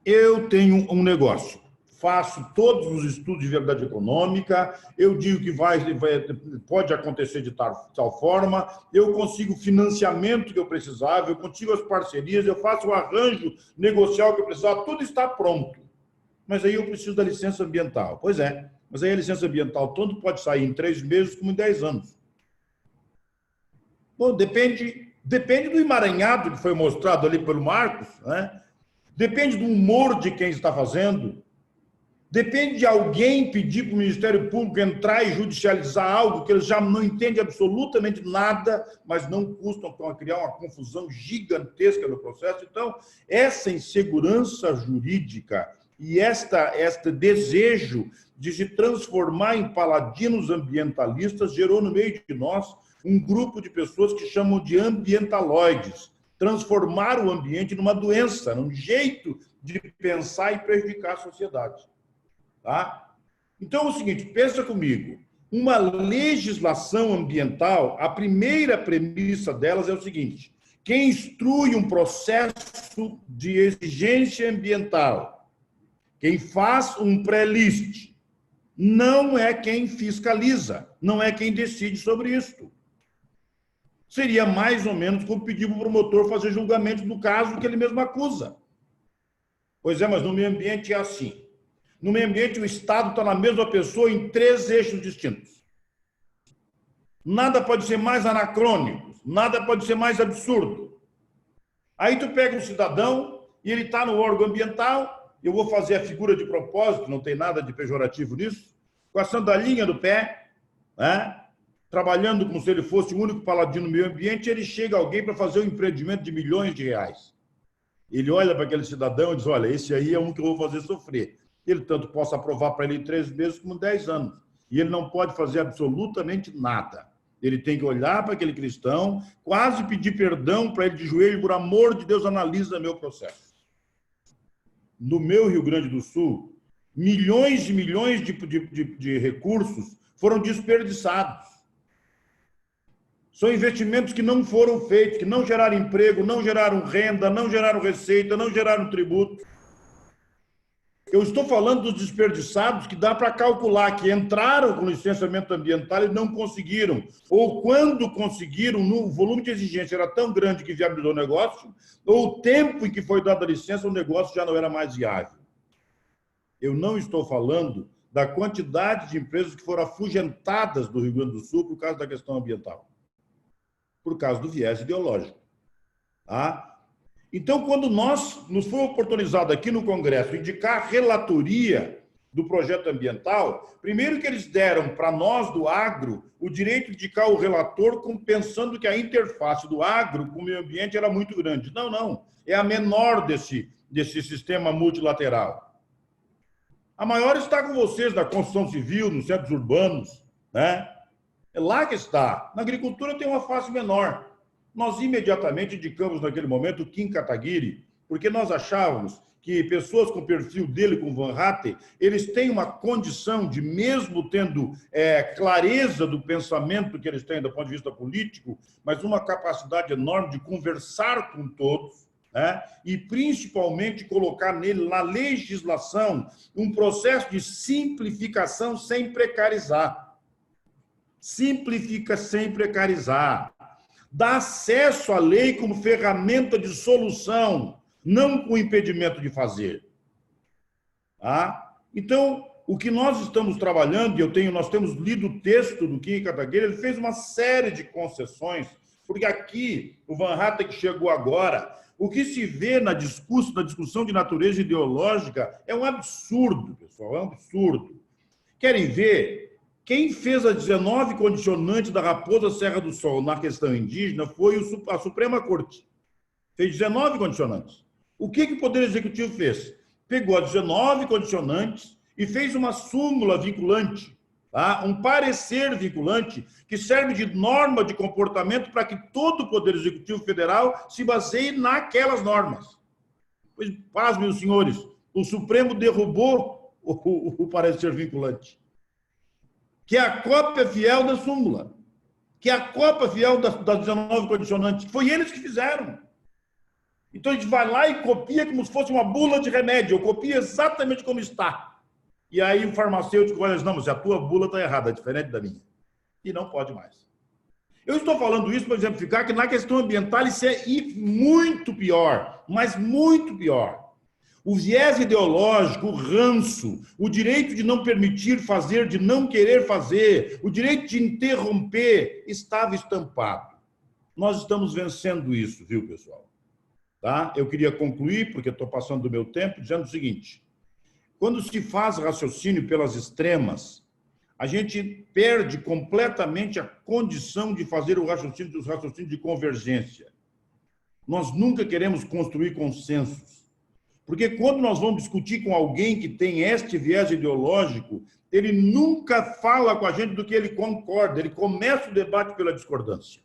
eu tenho um negócio, faço todos os estudos de viabilidade econômica, eu digo que pode acontecer de tal forma, eu consigo o financiamento que eu precisava, eu consigo as parcerias, eu faço o arranjo negocial que eu precisava, tudo está pronto. Mas aí eu preciso da licença ambiental. Pois é, mas aí a licença ambiental tanto pode sair em 3 meses como em 10 anos. Bom, depende do emaranhado que foi mostrado ali pelo Marcos, né? Depende do humor de quem está fazendo, depende de alguém pedir para o Ministério Público entrar e judicializar algo que eles já não entendem absolutamente nada, mas não custam para criar uma confusão gigantesca no processo. Então, essa insegurança jurídica e este desejo de se transformar em paladinos ambientalistas gerou no meio de nós um grupo de pessoas que chamam de ambientaloides, transformar o ambiente numa doença, num jeito de pensar e prejudicar a sociedade. Tá? Então, é o seguinte, pensa comigo, uma legislação ambiental, a primeira premissa delas é o seguinte: quem instrui um processo de exigência ambiental, quem faz um pré-list, não é quem fiscaliza, não é quem decide sobre isso. Seria mais ou menos como pedir para o promotor fazer julgamento do caso que ele mesmo acusa. Pois é, mas no meio ambiente é assim. No meio ambiente, o Estado está na mesma pessoa em 3 eixos distintos. Nada pode ser mais anacrônico, nada pode ser mais absurdo. Aí tu pega um cidadão e ele está no órgão ambiental. Eu vou fazer a figura de propósito, não tem nada de pejorativo nisso, com a sandalinha do pé, né? Trabalhando como se ele fosse o único paladino do meio ambiente, ele chega alguém para fazer um empreendimento de milhões de reais. Ele olha para aquele cidadão e diz: olha, esse aí é um que eu vou fazer sofrer. Ele tanto possa aprovar para ele em 3 meses como em 10 anos. E ele não pode fazer absolutamente nada. Ele tem que olhar para aquele cristão, quase pedir perdão para ele de joelho: por amor de Deus, analisa meu processo. No meu Rio Grande do Sul, milhões e milhões de recursos foram desperdiçados. São investimentos que não foram feitos, que não geraram emprego, não geraram renda, não geraram receita, não geraram tributo. Eu estou falando dos desperdiçados que dá para calcular que entraram com licenciamento ambiental e não conseguiram. Ou quando conseguiram, o volume de exigência era tão grande que viabilizou o negócio, ou o tempo em que foi dada a licença, o negócio já não era mais viável. Eu não estou falando da quantidade de empresas que foram afugentadas do Rio Grande do Sul por causa da questão ambiental, por causa do viés ideológico. Tá? Então, quando nos foi oportunizado aqui no Congresso indicar a relatoria do projeto ambiental, primeiro que eles deram para nós do agro o direito de indicar o relator pensando que a interface do agro com o meio ambiente era muito grande. Não, não. É a menor desse sistema multilateral. A maior está com vocês na construção civil, nos centros urbanos, né? É lá que está. Na agricultura tem uma face menor. Nós imediatamente indicamos naquele momento o Kim Kataguiri, porque nós achávamos que pessoas com o perfil dele, com Van Hatten, eles têm uma condição de, mesmo tendo clareza do pensamento que eles têm do ponto de vista político, mas uma capacidade enorme de conversar com todos, né? E principalmente colocar nele, na legislação, um processo de simplificação sem precarizar. Simplifica sem precarizar. Dá acesso à lei como ferramenta de solução, não com impedimento de fazer. Tá? Então, o que nós estamos trabalhando, e nós temos lido o texto do Kim Kataguiri, ele fez uma série de concessões, porque aqui, o Van Hatten que chegou agora, o que se vê na discussão de natureza ideológica é um absurdo, pessoal, é um absurdo. Querem ver? Quem fez as 19 condicionantes da Raposa Serra do Sol na questão indígena foi a Suprema Corte. Fez 19 condicionantes. O que o Poder Executivo fez? Pegou as 19 condicionantes e fez uma súmula vinculante, tá? Um parecer vinculante que serve de norma de comportamento para que todo o Poder Executivo Federal se baseie naquelas normas. Pois, pasmem os senhores, o Supremo derrubou o parecer vinculante, que é a cópia fiel da súmula, que é a cópia fiel das 19 condicionantes. Foi eles que fizeram. Então, a gente vai lá e copia como se fosse uma bula de remédio. Eu copio exatamente como está. E aí o farmacêutico vai dizer, não, mas a tua bula está errada, é diferente da minha. E não pode mais. Eu estou falando isso para exemplificar que na questão ambiental isso é muito pior, mas muito pior. O viés ideológico, o ranço, o direito de não permitir fazer, de não querer fazer, o direito de interromper, estava estampado. Nós estamos vencendo isso, viu, pessoal? Tá? Eu queria concluir, porque estou passando do meu tempo, dizendo o seguinte. Quando se faz raciocínio pelas extremas, a gente perde completamente a condição de fazer os raciocínios de convergência. Nós nunca queremos construir consensos. Porque quando nós vamos discutir com alguém que tem este viés ideológico, ele nunca fala com a gente do que ele concorda, ele começa o debate pela discordância.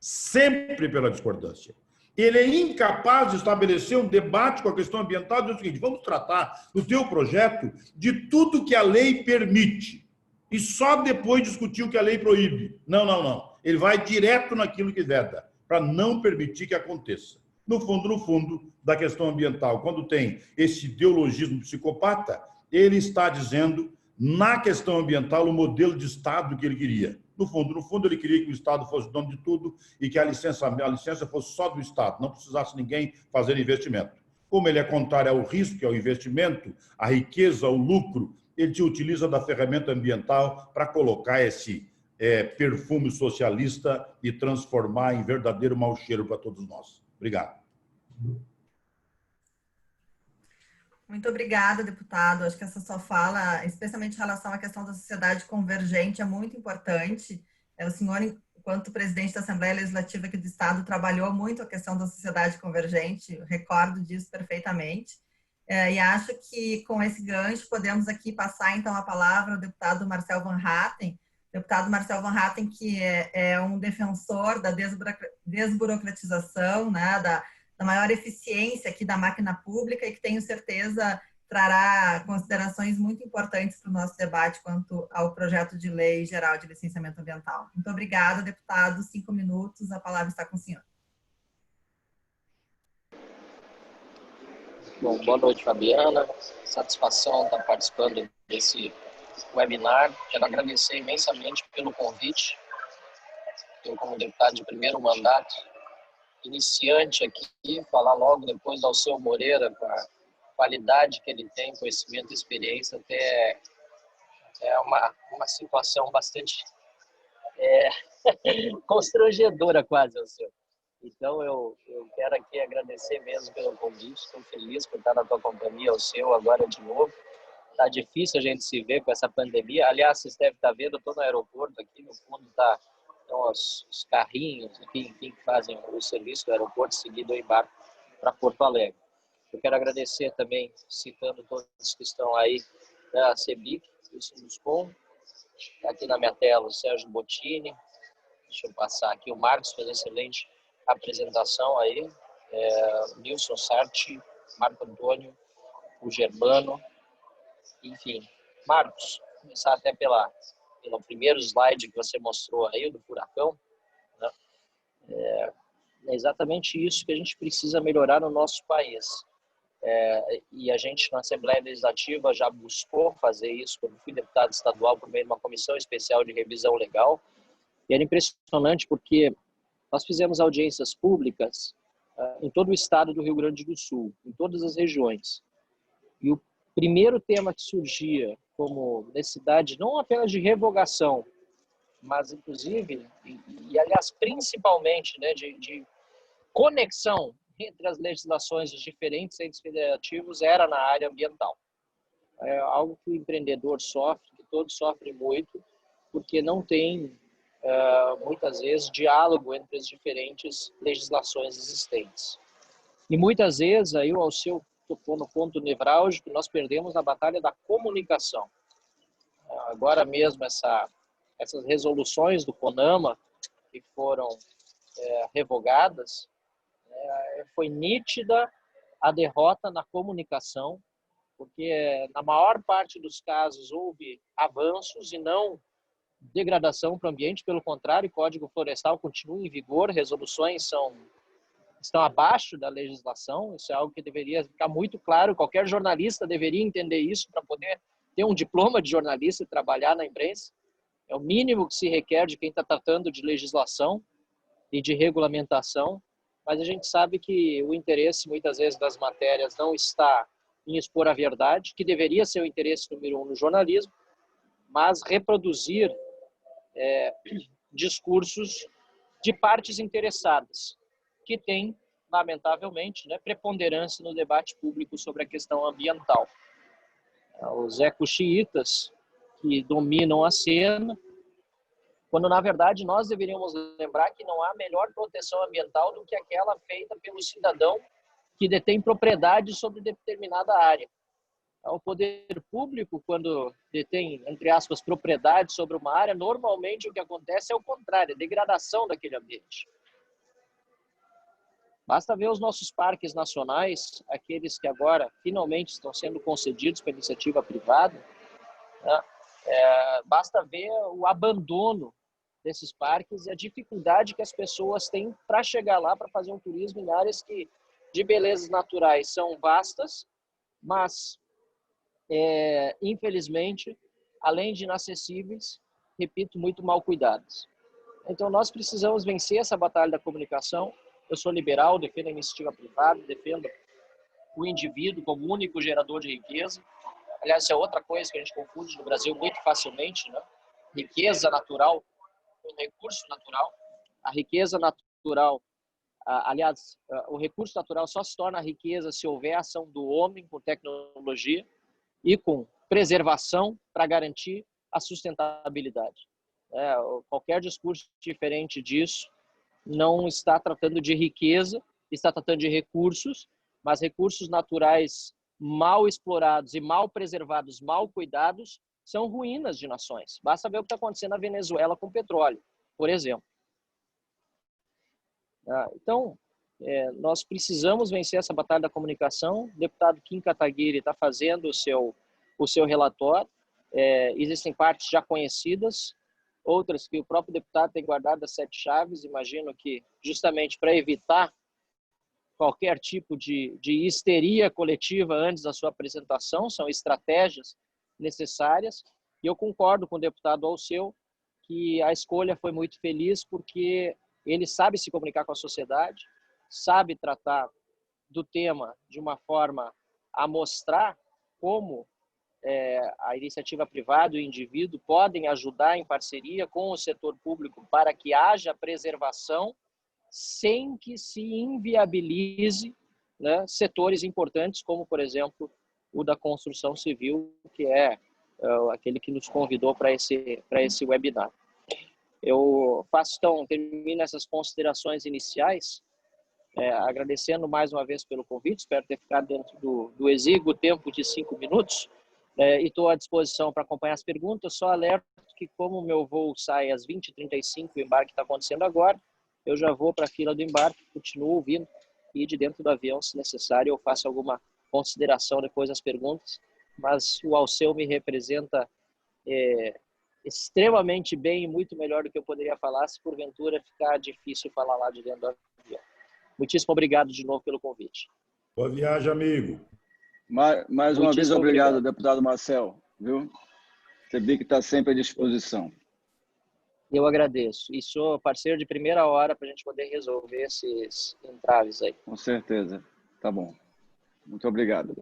Sempre pela discordância. Ele é incapaz de estabelecer um debate com a questão ambiental, diz o seguinte, vamos tratar no teu projeto de tudo que a lei permite e só depois discutir o que a lei proíbe. Não, não, não. Ele vai direto naquilo que veda, para não permitir que aconteça. No fundo, da questão ambiental, quando tem esse ideologismo psicopata, ele está dizendo, na questão ambiental, o modelo de Estado que ele queria. No fundo, ele queria que o Estado fosse dono de tudo e que a licença fosse só do Estado, não precisasse ninguém fazer investimento. Como ele é contrário ao risco, ao investimento, à riqueza, ao lucro, ele se utiliza da ferramenta ambiental para colocar esse perfume socialista e transformar em verdadeiro mau cheiro para todos nós. Obrigado. Muito obrigada, deputado. Acho que essa sua fala, especialmente em relação à questão da sociedade convergente, é muito importante. O senhor, enquanto presidente da Assembleia Legislativa aqui do Estado, trabalhou muito a questão da sociedade convergente, eu recordo disso perfeitamente. E acho que, com esse gancho, podemos aqui passar, então, a palavra ao deputado Marcel Van Hatten. Deputado Marcel Van Hatten, que é um defensor da desburocratização, né, da maior eficiência aqui da máquina pública e que tenho certeza trará considerações muito importantes para o nosso debate quanto ao projeto de lei geral de licenciamento ambiental. Muito obrigada, deputado. 5 minutos, a palavra está com o senhor. Bom, boa noite, Fabiana. Satisfação estar participando desse webinar. Quero agradecer imensamente pelo convite. Eu, como deputado de primeiro mandato, iniciante aqui, falar logo depois do Alceu Moreira, com a qualidade que ele tem, conhecimento e experiência, até é uma situação bastante constrangedora quase, Alceu. Então, eu quero aqui agradecer mesmo pelo convite. Estou feliz por estar na tua companhia, o seu agora de novo. Tá difícil a gente se ver com essa pandemia. Aliás, vocês devem estar vendo, eu estou no aeroporto aqui, no fundo estão os carrinhos aqui, que fazem o serviço do aeroporto, seguido eu embarco para Porto Alegre. Eu quero agradecer também, citando todos que estão aí, da CEBIC, do Sinduscom, aqui na minha tela o Sérgio Bottini, deixa eu passar aqui, o Marcos fez excelente apresentação aí, o Nilson Sarti, Marco Antônio, o Germano, enfim. Marcos, começar até pelo primeiro slide que você mostrou aí, do furacão, né? É exatamente isso que a gente precisa melhorar no nosso país. E a gente, na Assembleia Legislativa, já buscou fazer isso, quando fui deputado estadual, por meio de uma comissão especial de revisão legal. E era impressionante porque nós fizemos audiências públicas em todo o estado do Rio Grande do Sul, em todas as regiões. E o primeiro tema que surgia como necessidade, não apenas de revogação, mas inclusive, e aliás, principalmente, né, de conexão entre as legislações dos diferentes entes federativos, era na área ambiental. É algo que o empreendedor sofre, que todos sofrem muito, porque não tem, muitas vezes, diálogo entre as diferentes legislações existentes. E muitas vezes, aí o Alceu tocou no ponto nevrálgico, nós perdemos na batalha da comunicação. Agora mesmo, essas resoluções do CONAMA, que foram revogadas, foi nítida a derrota na comunicação, porque na maior parte dos casos houve avanços e não degradação para o ambiente, pelo contrário, o Código Florestal continua em vigor, resoluções estão abaixo da legislação, isso é algo que deveria ficar muito claro, qualquer jornalista deveria entender isso para poder ter um diploma de jornalista e trabalhar na imprensa, é o mínimo que se requer de quem está tratando de legislação e de regulamentação, mas a gente sabe que o interesse, muitas vezes, das matérias não está em expor a verdade, que deveria ser o interesse número 1 no jornalismo, mas reproduzir discursos de partes interessadas, que têm, lamentavelmente, né, preponderância no debate público sobre a questão ambiental. Os ecoxiitas que dominam a cena, quando, na verdade, nós deveríamos lembrar que não há melhor proteção ambiental do que aquela feita pelo cidadão que detém propriedade sobre determinada área. O poder público, quando detém, entre aspas, propriedade sobre uma área, normalmente o que acontece é o contrário, a degradação daquele ambiente. Basta ver os nossos parques nacionais, aqueles que agora finalmente estão sendo concedidos para iniciativa privada, né? Basta ver o abandono desses parques e a dificuldade que as pessoas têm para chegar lá para fazer um turismo em áreas que, de belezas naturais, são vastas, mas, infelizmente, além de inacessíveis, repito, muito mal cuidadas. Então, nós precisamos vencer essa batalha da comunicação. Eu sou liberal, defendo a iniciativa privada, defendo o indivíduo como único gerador de riqueza. Aliás, isso é outra coisa que a gente confunde no Brasil muito facilmente, né? Riqueza natural, um recurso natural. A riqueza natural, aliás, o recurso natural só se torna riqueza se houver ação do homem com tecnologia e com preservação para garantir a sustentabilidade. Qualquer discurso diferente disso não está tratando de riqueza, está tratando de recursos, mas recursos naturais mal explorados e mal preservados, mal cuidados, são ruínas de nações. Basta ver o que está acontecendo na Venezuela com o petróleo, por exemplo. Então, nós precisamos vencer essa batalha da comunicação. O deputado Kim Kataguiri está fazendo o seu relatório. Existem partes já conhecidas, outras que o próprio deputado tem guardado as 7 chaves. Imagino que justamente para evitar qualquer tipo de histeria coletiva antes da sua apresentação, são estratégias necessárias. E eu concordo com o deputado Alceu que a escolha foi muito feliz porque ele sabe se comunicar com a sociedade, sabe tratar do tema de uma forma a mostrar como a iniciativa privada e o indivíduo podem ajudar em parceria com o setor público para que haja preservação sem que se inviabilize, né, setores importantes, como, por exemplo, o da construção civil, que é aquele que nos convidou para esse webinar. Eu termino essas considerações iniciais, agradecendo mais uma vez pelo convite, espero ter ficado dentro do exíguo tempo de 5 minutos, e estou à disposição para acompanhar as perguntas. Só alerto que, como o meu voo sai às 20h35, o embarque está acontecendo agora, eu já vou para a fila do embarque, continuo ouvindo, e de dentro do avião, se necessário, eu faço alguma consideração depois das perguntas, mas o Alceu me representa extremamente bem e muito melhor do que eu poderia falar, se porventura ficar difícil falar lá de dentro do avião. Muitíssimo obrigado de novo pelo convite. Boa viagem, amigo. Mais uma vez, obrigado, deputado Marcel. Viu? CEBIC está sempre à disposição. Eu agradeço. E sou parceiro de primeira hora para a gente poder resolver esses entraves aí. Com certeza. Tá bom. Muito obrigado.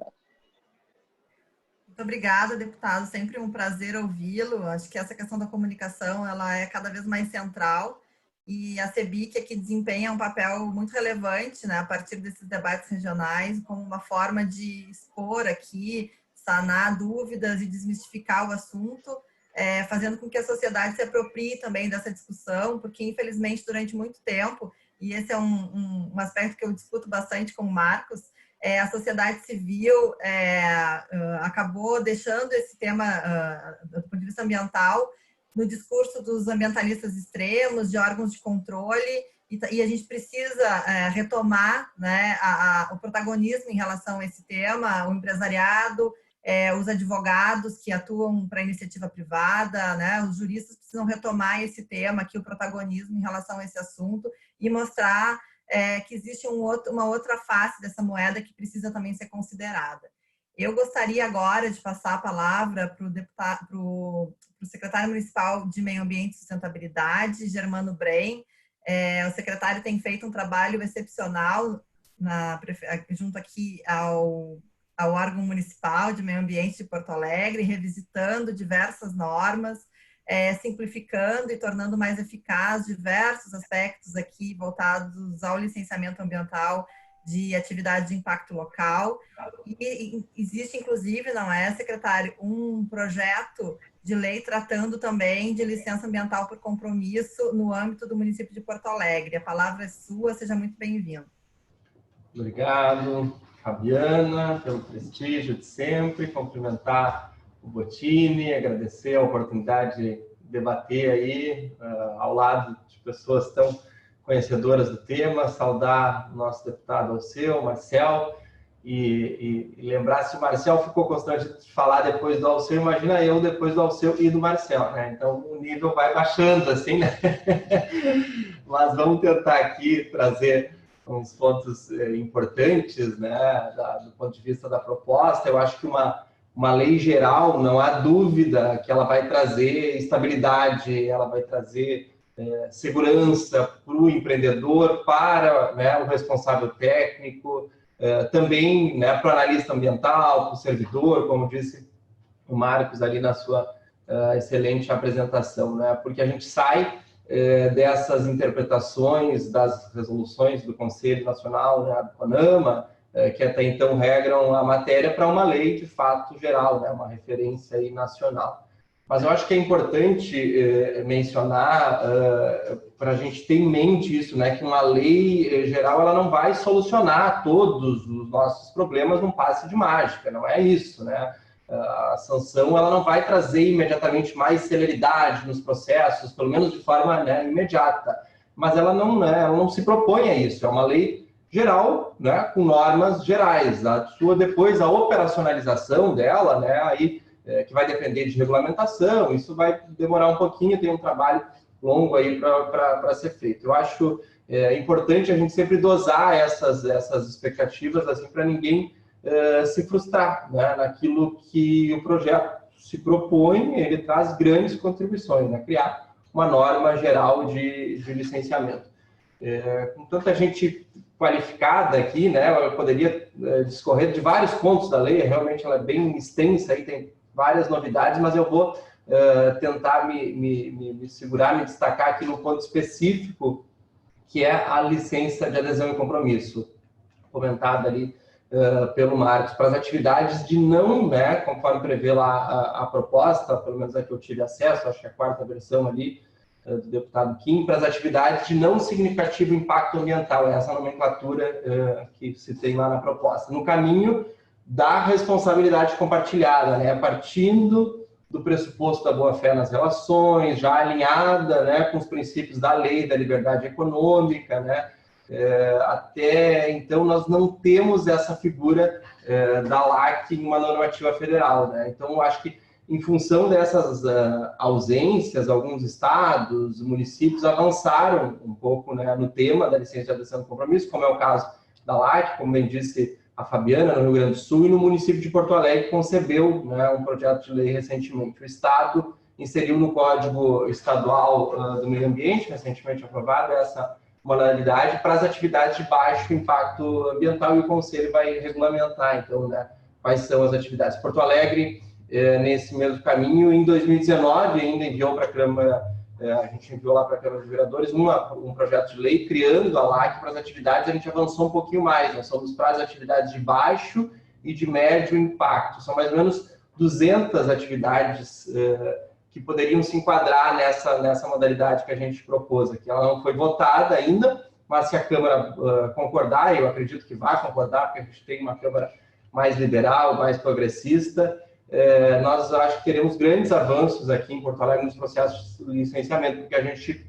Muito obrigada, deputado. Sempre um prazer ouvi-lo. Acho que essa questão da comunicação ela é cada vez mais central e a CEBIC aqui desempenha um papel muito relevante, né, a partir desses debates regionais, como uma forma de expor aqui, sanar dúvidas e desmistificar o assunto, fazendo com que a sociedade se aproprie também dessa discussão, porque, infelizmente, durante muito tempo, e esse é um aspecto que eu discuto bastante com o Marcos, a sociedade civil acabou deixando esse tema, do ponto de vista ambiental, no discurso dos ambientalistas extremos, de órgãos de controle, e a gente precisa retomar, né, o protagonismo em relação a esse tema, o empresariado, os advogados que atuam para a iniciativa privada, né, os juristas precisam retomar esse tema aqui, o protagonismo em relação a esse assunto, e mostrar que existe uma outra face dessa moeda que precisa também ser considerada. Eu gostaria agora de passar a palavra para o secretário municipal de Meio Ambiente e Sustentabilidade, Germano Brem. O secretário tem feito um trabalho excepcional junto aqui ao órgão municipal de Meio Ambiente de Porto Alegre, revisitando diversas normas, simplificando e tornando mais eficaz diversos aspectos aqui voltados ao licenciamento ambiental de atividade de impacto local. E existe, inclusive, não é, secretário, um projeto de lei tratando também de licença ambiental por compromisso no âmbito do município de Porto Alegre. A palavra é sua, seja muito bem-vindo. Obrigado, Fabiana, pelo prestígio de sempre, cumprimentar o Bottini, agradecer a oportunidade de debater aí ao lado de pessoas tão conhecedoras do tema, saudar o nosso deputado Alceu, Marcel, e lembrar, se o Marcel ficou constrangido de falar depois do Alceu, imagina eu depois do Alceu e do Marcel, né? Então o nível vai baixando, assim, né? Mas vamos tentar aqui trazer uns pontos importantes, né, do ponto de vista da proposta. Eu acho que uma lei geral, não há dúvida que ela vai trazer estabilidade, ela vai trazer segurança para o empreendedor, para, né, o responsável técnico, também, né, para o analista ambiental, para o servidor, como disse o Marcos ali na sua excelente apresentação, né, porque a gente sai dessas interpretações das resoluções do Conselho Nacional, né, do CONAMA, que até então regram a matéria, para uma lei de fato geral, né, uma referência aí nacional. Mas eu acho que é importante mencionar, para a gente ter em mente isso, né, que uma lei geral ela não vai solucionar todos os nossos problemas num passe de mágica, não é isso, né? A sanção ela não vai trazer imediatamente mais celeridade nos processos, pelo menos de forma, né, imediata, mas ela não se propõe a isso, é uma lei geral, né, com normas gerais. Depois a operacionalização dela, né, aí, que vai depender de regulamentação, isso vai demorar um pouquinho, tem um trabalho longo aí para ser feito. Eu acho importante a gente sempre dosar essas expectativas, assim, para ninguém se frustrar, né, naquilo que o projeto se propõe. Ele traz grandes contribuições, né, criar uma norma geral de licenciamento. Com tanta gente qualificada aqui, né, eu poderia discorrer de vários pontos da lei, realmente ela é bem extensa, aí tem várias novidades, mas eu vou tentar me segurar, me destacar aqui no ponto específico que é a licença de adesão e compromisso, comentada ali pelo Marcos, para as atividades de não, né, conforme prevê lá a proposta, pelo menos a que eu tive acesso, acho que é a quarta versão ali, do deputado Kim, para as atividades de não significativo impacto ambiental, essa nomenclatura que se tem lá na proposta. No caminho da responsabilidade compartilhada, né, partindo do pressuposto da boa-fé nas relações, já alinhada, né, com os princípios da lei da liberdade econômica, né, até então nós não temos essa figura da LAC em uma normativa federal, né? Então eu acho que em função dessas ausências, alguns estados, municípios avançaram um pouco, né, no tema da licença de adesão e compromisso, como é o caso da LAC, como bem disse a Fabiana, no Rio Grande do Sul, e no município de Porto Alegre concebeu, né, um projeto de lei recentemente. O Estado inseriu no Código Estadual do Meio Ambiente, recentemente aprovado, essa modalidade para as atividades de baixo impacto ambiental, e o Conselho vai regulamentar, então, né, quais são as atividades. Porto Alegre, nesse mesmo caminho, em 2019, ainda enviou para a Câmara, a gente enviou lá para a Câmara de Vereadores um projeto de lei criando a LAC para as atividades. A gente avançou um pouquinho mais, nós somos para as atividades de baixo e de médio impacto. São mais ou menos 200 atividades que poderiam se enquadrar nessa modalidade que a gente propôs aqui. Ela não foi votada ainda, mas se a Câmara concordar, eu acredito que vai concordar, porque a gente tem uma Câmara mais liberal, mais progressista, nós acho que teremos grandes avanços aqui em Porto Alegre nos processos de licenciamento, porque a gente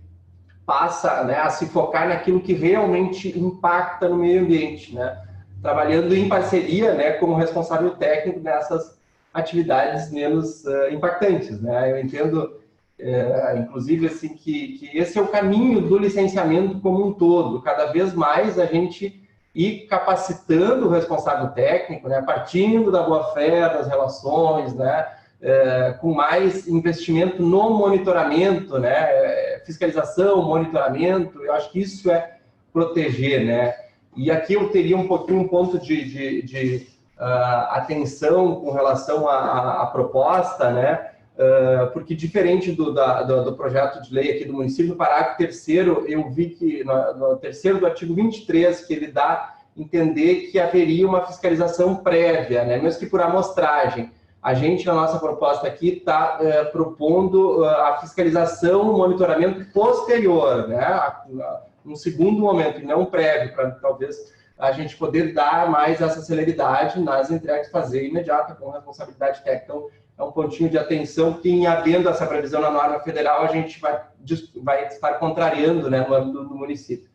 passa, né, a se focar naquilo que realmente impacta no meio ambiente, né, trabalhando em parceria, né, como responsável técnico nessas atividades menos impactantes, né? Eu entendo, inclusive, assim, que esse é o caminho do licenciamento como um todo. Cada vez mais a gente ir capacitando o responsável técnico, né? Partindo da boa-fé, das relações, né? Com mais investimento no monitoramento, né? Fiscalização, monitoramento. Eu acho que isso é proteger, né? E aqui eu teria um pouquinho um ponto de atenção com relação à proposta, né? Porque diferente do projeto de lei aqui do município, no parágrafo 3º, eu vi que no 3º do artigo 23, que ele dá a entender que haveria uma fiscalização prévia, né? Mesmo que por amostragem. A gente, na nossa proposta aqui, está propondo a fiscalização, o monitoramento posterior, né? Um segundo momento, e não prévio, para talvez a gente poder dar mais essa celeridade nas entregas, fazer imediata com responsabilidade técnica. Então, é um pontinho de atenção que, em havendo essa previsão na norma federal, a gente vai estar contrariando, né, no âmbito do município.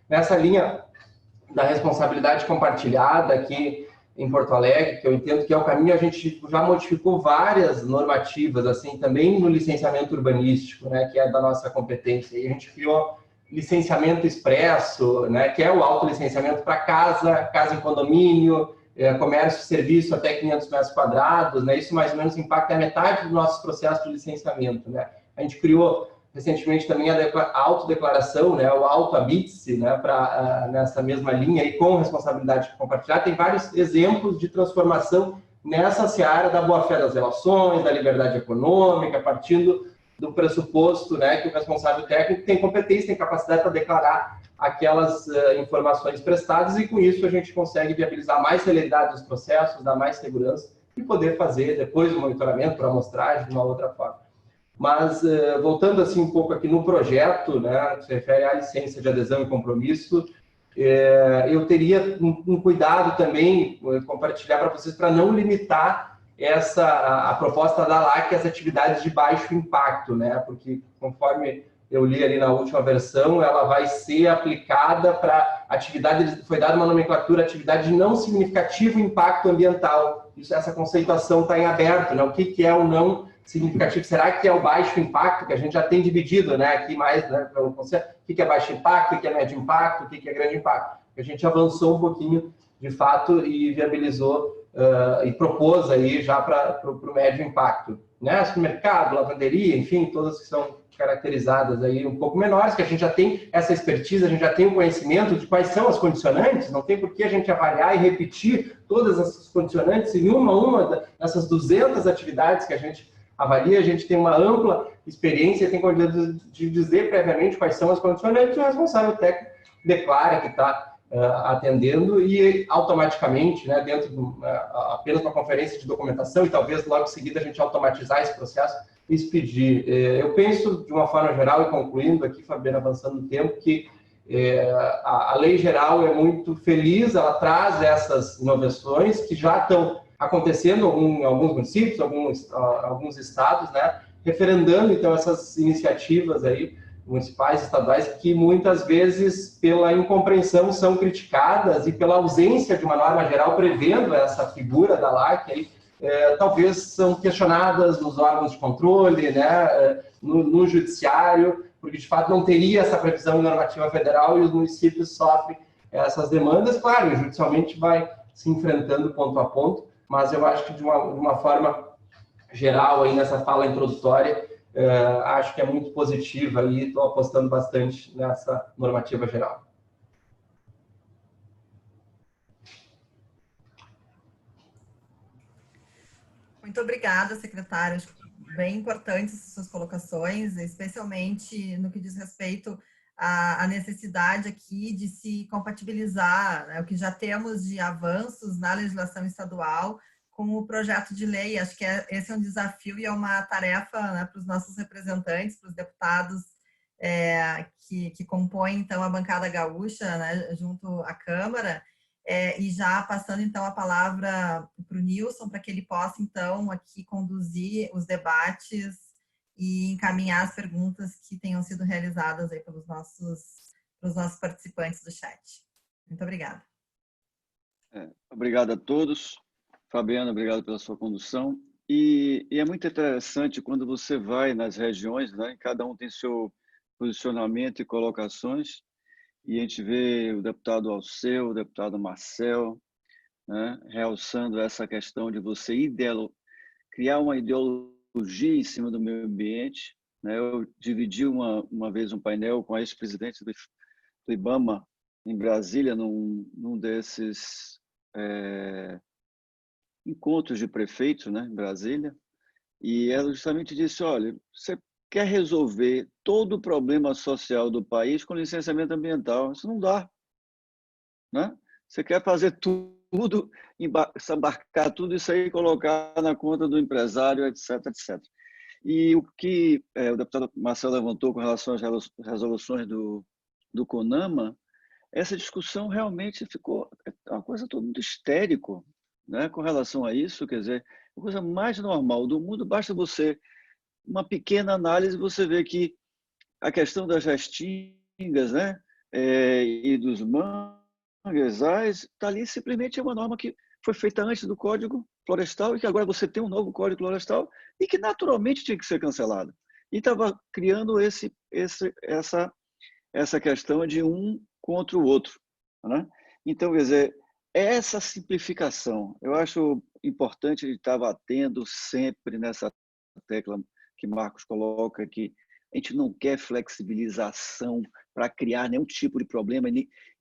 Nessa linha da responsabilidade compartilhada aqui em Porto Alegre, que eu entendo que é o caminho, a gente já modificou várias normativas, assim, também no licenciamento urbanístico, né, que é da nossa competência, e a gente criou licenciamento expresso, né, que é o autolicenciamento para casa em condomínio, comércio, serviço até 500 metros quadrados, né, isso mais ou menos impacta a metade do nosso processo de licenciamento, né. A gente criou recentemente também a autodeclaração, né, o auto-habite-se, né, nessa mesma linha e com responsabilidade compartilhada. Tem vários exemplos de transformação nessa seara da boa-fé das relações, da liberdade econômica, partindo do pressuposto, né, que o responsável técnico tem competência, tem capacidade para declarar aquelas informações prestadas, e com isso a gente consegue viabilizar mais celeridade dos processos, dar mais segurança e poder fazer depois o monitoramento para amostragem de uma outra forma. Mas, voltando assim um pouco aqui no projeto, né, que se refere à licença de adesão e compromisso, eu teria um cuidado também, compartilhar para vocês, para não limitar a proposta da LAC às atividades de baixo impacto, né? Porque, conforme eu li ali na última versão, ela vai ser aplicada para atividade, foi dada uma nomenclatura, atividade de não significativo impacto ambiental. Essa conceituação está em aberto, né? O que é o não significativo? Será que é o baixo impacto, que a gente já tem dividido, né? Aqui mais, né, pelo conceito, o que é baixo impacto, o que é médio impacto, o que é grande impacto. A gente avançou um pouquinho, de fato, e viabilizou e propôs aí já para o médio impacto, né? Supermercado, lavanderia, enfim, todas que são caracterizadas aí um pouco menores, que a gente já tem essa expertise, a gente já tem o conhecimento de quais são as condicionantes, não tem por que a gente avaliar e repetir todas essas condicionantes em uma dessas 200 atividades que a gente avalia. A gente tem uma ampla experiência e tem condição de dizer previamente quais são as condicionantes, e o responsável técnico declara que está atendendo e automaticamente, né, apenas uma conferência de documentação e talvez logo em seguida a gente automatizar esse processo e expedir. Eu penso, de uma forma geral, e concluindo aqui, Fabiana, avançando no tempo, que a lei geral é muito feliz, ela traz essas inovações que já estão acontecendo em alguns municípios, alguns estados, né, referendando, então, essas iniciativas aí, municipais, estaduais, que muitas vezes, pela incompreensão, são criticadas e pela ausência de uma norma geral prevendo essa figura da LAC, aí, talvez são questionadas nos órgãos de controle, né, no judiciário, porque, de fato, não teria essa previsão em normativa federal e os municípios sofrem essas demandas. Claro, judicialmente vai se enfrentando ponto a ponto, mas eu acho que, de uma forma geral, aí nessa fala introdutória, acho que é muito positiva e estou apostando bastante nessa normativa geral. Muito obrigada, secretário. Acho bem importantes as suas colocações, especialmente no que diz respeito à necessidade aqui de se compatibilizar, né, o que já temos de avanços na legislação estadual com o projeto de lei. Acho que esse é um desafio e é uma tarefa, né, para os nossos representantes, para os deputados que compõem, então, a bancada gaúcha, né, junto à Câmara, e já passando, então, a palavra para o Nilson, para que ele possa, então, aqui conduzir os debates e encaminhar as perguntas que tenham sido realizadas aí pelos nossos participantes do chat. Muito obrigada. Obrigado a todos. Fabiana, obrigado pela sua condução. E é muito interessante quando você vai nas regiões, né? Cada um tem seu posicionamento e colocações, e a gente vê o deputado Alceu, o deputado Marcel, né, realçando essa questão de você criar uma ideologia em cima do meio ambiente. Né? Eu dividi uma vez um painel com a ex-presidente do IBAMA em Brasília, num desses encontros de prefeitos, né, em Brasília, e ela justamente disse: olha, você quer resolver todo o problema social do país com licenciamento ambiental? Isso não dá, né? Você quer fazer tudo, embarcar tudo isso aí e colocar na conta do empresário, etc, etc. E o que o deputado Marcelo levantou com relação às resoluções do CONAMA, essa discussão realmente ficou uma coisa toda muito histérico, né, com relação a isso. Quer dizer, a coisa mais normal do mundo, basta você, uma pequena análise, você vê que a questão das restingas, né, e dos manguezais, está ali, simplesmente é uma norma que foi feita antes do Código Florestal e que agora você tem um novo Código Florestal e que naturalmente tinha que ser cancelado. E estava criando essa questão de um contra o outro, né? Então, quer dizer, essa simplificação, eu acho importante a gente estar batendo sempre nessa tecla que Marcos coloca, que a gente não quer flexibilização para criar nenhum tipo de problema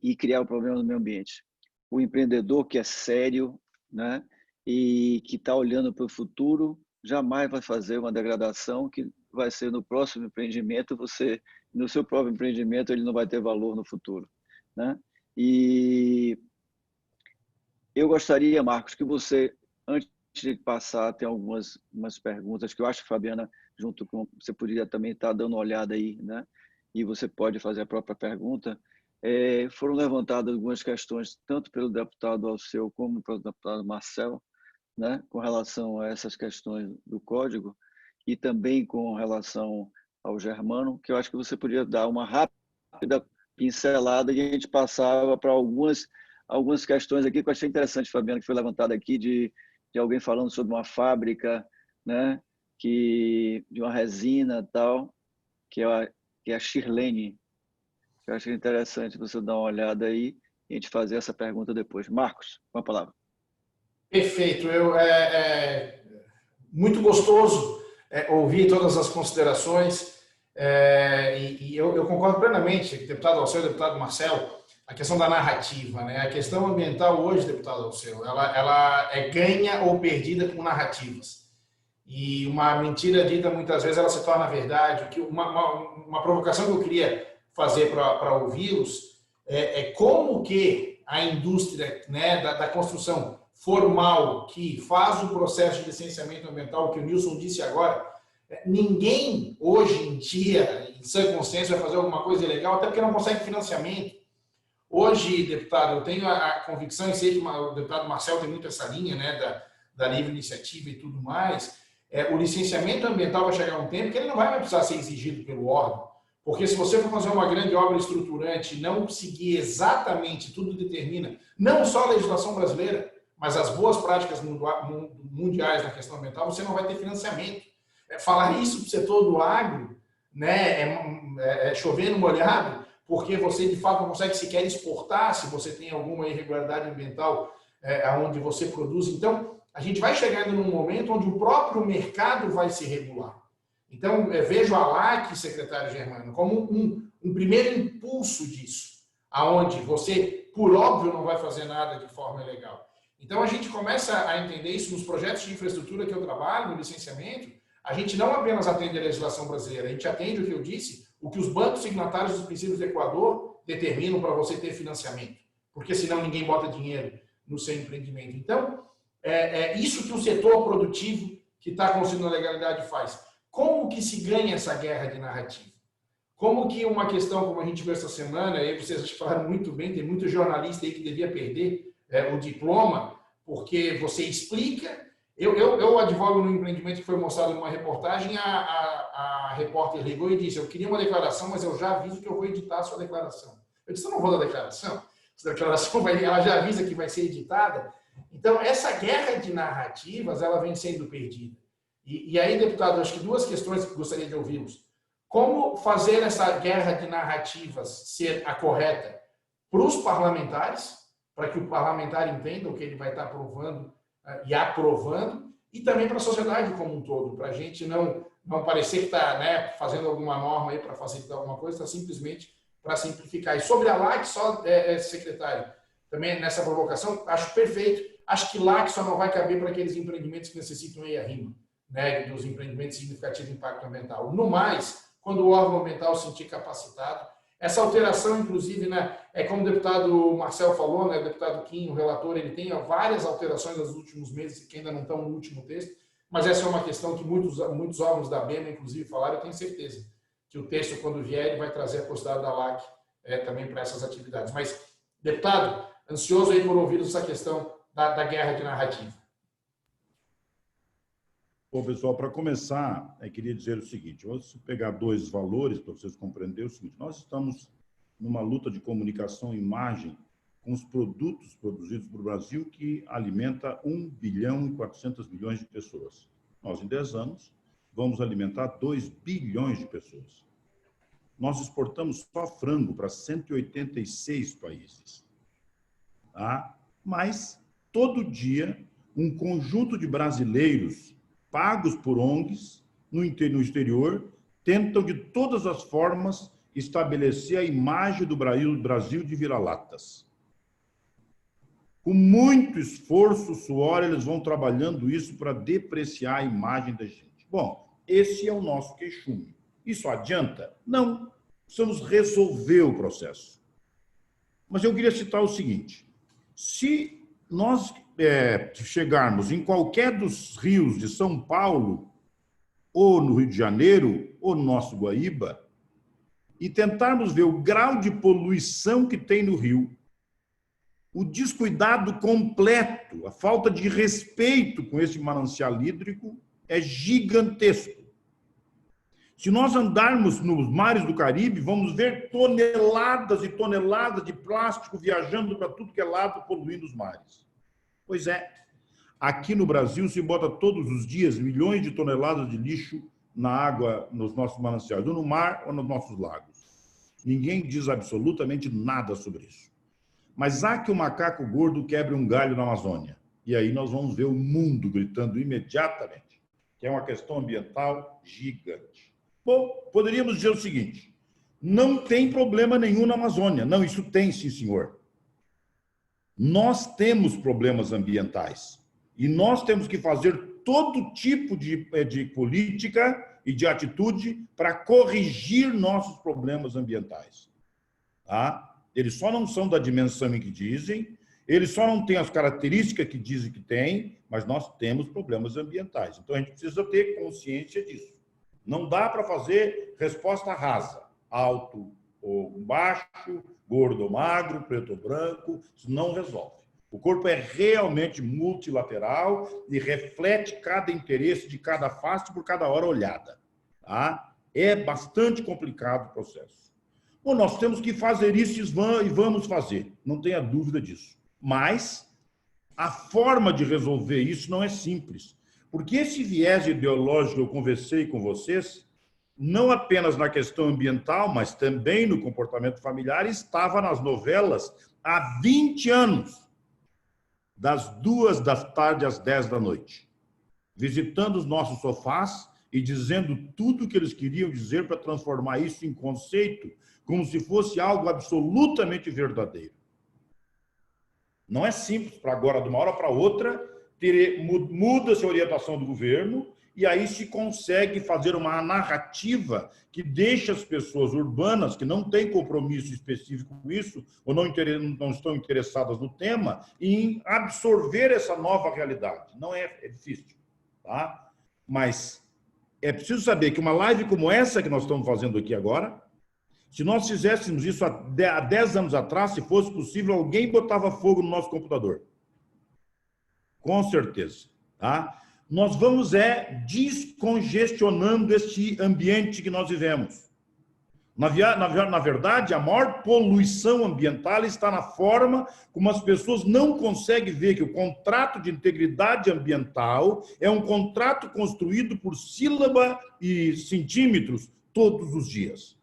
e criar o problema no meio ambiente. O empreendedor que é sério, né, e que está olhando para o futuro, jamais vai fazer uma degradação que vai ser no próximo empreendimento, no seu próprio empreendimento, ele não vai ter valor no futuro, né? E eu gostaria, Marcos, que você, antes de passar, tem umas perguntas que eu acho que, Fabiana, junto com você, poderia também estar dando uma olhada aí, né? E você pode fazer a própria pergunta. Foram levantadas algumas questões, tanto pelo deputado Alceu como pelo deputado Marcel, né, com relação a essas questões do Código, e também com relação ao Germano, que eu acho que você podia dar uma rápida pincelada e a gente passava para algumas questões aqui que eu achei interessante, Fabiana, que foi levantada aqui, de alguém falando sobre uma fábrica, né, de uma resina e tal, que é a Shirlene. Eu achei interessante você dar uma olhada aí e a gente fazer essa pergunta depois. Marcos, com a palavra. Perfeito. Muito gostoso ouvir todas as considerações, e eu concordo plenamente, deputado Alceu, deputado Marcel, a questão da narrativa, né? A questão ambiental hoje, deputado Alceu, ela é ganha ou perdida com narrativas. E uma mentira dita muitas vezes ela se torna verdade. Uma provocação que eu queria fazer para ouvi-los como que a indústria, né, da construção formal, que faz o processo de licenciamento ambiental, que o Nilson disse agora, ninguém hoje em dia, em sã consciência, vai fazer alguma coisa ilegal, até porque não consegue financiamento. Hoje, deputado, eu tenho a convicção, e sei que o deputado Marcel tem muito essa linha, né, da livre iniciativa e tudo mais, o licenciamento ambiental vai chegar um tempo que ele não vai mais precisar ser exigido pelo órgão, porque se você for fazer uma grande obra estruturante e não seguir exatamente, tudo determina, não só a legislação brasileira, mas as boas práticas mundiais na questão ambiental, você não vai ter financiamento. Falar isso para o setor do agro, né, chover no molhado, porque você, de fato, não consegue sequer exportar se você tem alguma irregularidade ambiental onde você produz. Então, a gente vai chegando num momento onde o próprio mercado vai se regular. Então, vejo a LAC, secretário Germano, como um primeiro impulso disso, aonde você, por óbvio, não vai fazer nada de forma ilegal. Então, a gente começa a entender isso nos projetos de infraestrutura que eu trabalho, no licenciamento. A gente não apenas atende a legislação brasileira, a gente atende o que eu disse, o que os bancos signatários dos princípios do Equador determinam para você ter financiamento, porque senão ninguém bota dinheiro no seu empreendimento. Então, isso que o setor produtivo que está conseguindo a legalidade faz. Como que se ganha essa guerra de narrativa? Como que uma questão, como a gente viu essa semana, aí vocês falaram muito bem, tem muito jornalista aí que devia perder o diploma, porque você explica. Eu advogo no empreendimento que foi mostrado numa reportagem, a repórter ligou e disse, eu queria uma declaração, mas eu já aviso que eu vou editar a sua declaração. Eu disse, eu não vou dar declaração. Essa declaração ela já avisa que vai ser editada. Então, essa guerra de narrativas, ela vem sendo perdida. E aí, deputado, acho que duas questões que gostaria de ouvi-los. Como fazer essa guerra de narrativas ser a correta para os parlamentares, para que o parlamentar entenda o que ele vai estar aprovando e aprovando, e também para a sociedade como um todo, para a gente não parecer que está, né, fazendo alguma norma aí para facilitar alguma coisa, está simplesmente para simplificar. E sobre a LAC, só, secretário, também nessa provocação, acho perfeito. Acho que LAC só não vai caber para aqueles empreendimentos que necessitam EIA-RIMA, né, dos empreendimentos de significativo impacto ambiental. No mais, quando o órgão ambiental se sentir capacitado, essa alteração, inclusive, né, como o deputado Marcel falou, né, o deputado Kim, o relator, ele tem várias alterações nos últimos meses que ainda não estão no último texto, mas essa é uma questão que muitos órgãos da BEMA, inclusive, falaram, eu tenho certeza que o texto, quando vier, ele vai trazer a possibilidade da LAC também para essas atividades. Mas, deputado, ansioso aí por ouvir essa questão da guerra de narrativa. Bom, pessoal, para começar, eu queria dizer o seguinte, vou pegar dois valores para vocês compreenderem o seguinte, nós estamos numa luta de comunicação e imagem com os produtos produzidos no Brasil que alimenta 1 bilhão e 400 milhões de pessoas. Nós, em 10 anos, vamos alimentar 2 bilhões de pessoas. Nós exportamos só frango para 186 países. Tá? Mas, todo dia, um conjunto de brasileiros pagos por ONGs no exterior, tentam de todas as formas estabelecer a imagem do Brasil de vira-latas. Com muito esforço, suor, eles vão trabalhando isso para depreciar a imagem da gente. Bom, esse é o nosso queixume. Isso adianta? Não. Precisamos resolver o processo. Mas eu queria citar o seguinte, se nós chegarmos em qualquer dos rios de São Paulo, ou no Rio de Janeiro, ou no nosso Guaíba, e tentarmos ver o grau de poluição que tem no rio, o descuidado completo, a falta de respeito com esse manancial hídrico é gigantesco. Se nós andarmos nos mares do Caribe, vamos ver toneladas e toneladas de plástico viajando para tudo que é lado, poluindo os mares. Pois é, aqui no Brasil se bota todos os dias milhões de toneladas de lixo na água, nos nossos mananciais, ou no mar ou nos nossos lagos. Ninguém diz absolutamente nada sobre isso. Mas há que o macaco gordo quebre um galho na Amazônia. E aí nós vamos ver o mundo gritando imediatamente, que é uma questão ambiental gigante. Bom, poderíamos dizer o seguinte, não tem problema nenhum na Amazônia. Não, isso tem, sim, senhor. Nós temos problemas ambientais e nós temos que fazer todo tipo de política e de atitude para corrigir nossos problemas ambientais. Tá? Eles só não são da dimensão em que dizem, eles só não têm as características que dizem que têm, mas nós temos problemas ambientais. Então, a gente precisa ter consciência disso. Não dá para fazer resposta rasa, alto ou baixo, gordo ou magro, preto ou branco, isso não resolve. O corpo é realmente multilateral e reflete cada interesse de cada face por cada hora olhada. Tá? É bastante complicado o processo. Bom, nós temos que fazer isso e vamos fazer, não tenha dúvida disso. Mas a forma de resolver isso não é simples, porque esse viés ideológico que eu conversei com vocês, não apenas na questão ambiental, mas também no comportamento familiar, estava nas novelas há 20 anos, das 2 da tarde às 10 da noite, visitando os nossos sofás e dizendo tudo o que eles queriam dizer para transformar isso em conceito, como se fosse algo absolutamente verdadeiro. Não é simples para agora, de uma hora para outra, muda-se a orientação do governo e aí se consegue fazer uma narrativa que deixa as pessoas urbanas, que não têm compromisso específico com isso, ou não estão interessadas no tema, em absorver essa nova realidade. Não é difícil, tá? Mas é preciso saber que uma live como essa que nós estamos fazendo aqui agora, se nós fizéssemos isso há 10 anos atrás, se fosse possível, alguém botava fogo no nosso computador. Com certeza. Tá? Nós vamos descongestionando este ambiente que nós vivemos. Na verdade, a maior poluição ambiental está na forma como as pessoas não conseguem ver que o contrato de integridade ambiental é um contrato construído por sílaba e centímetros todos os dias.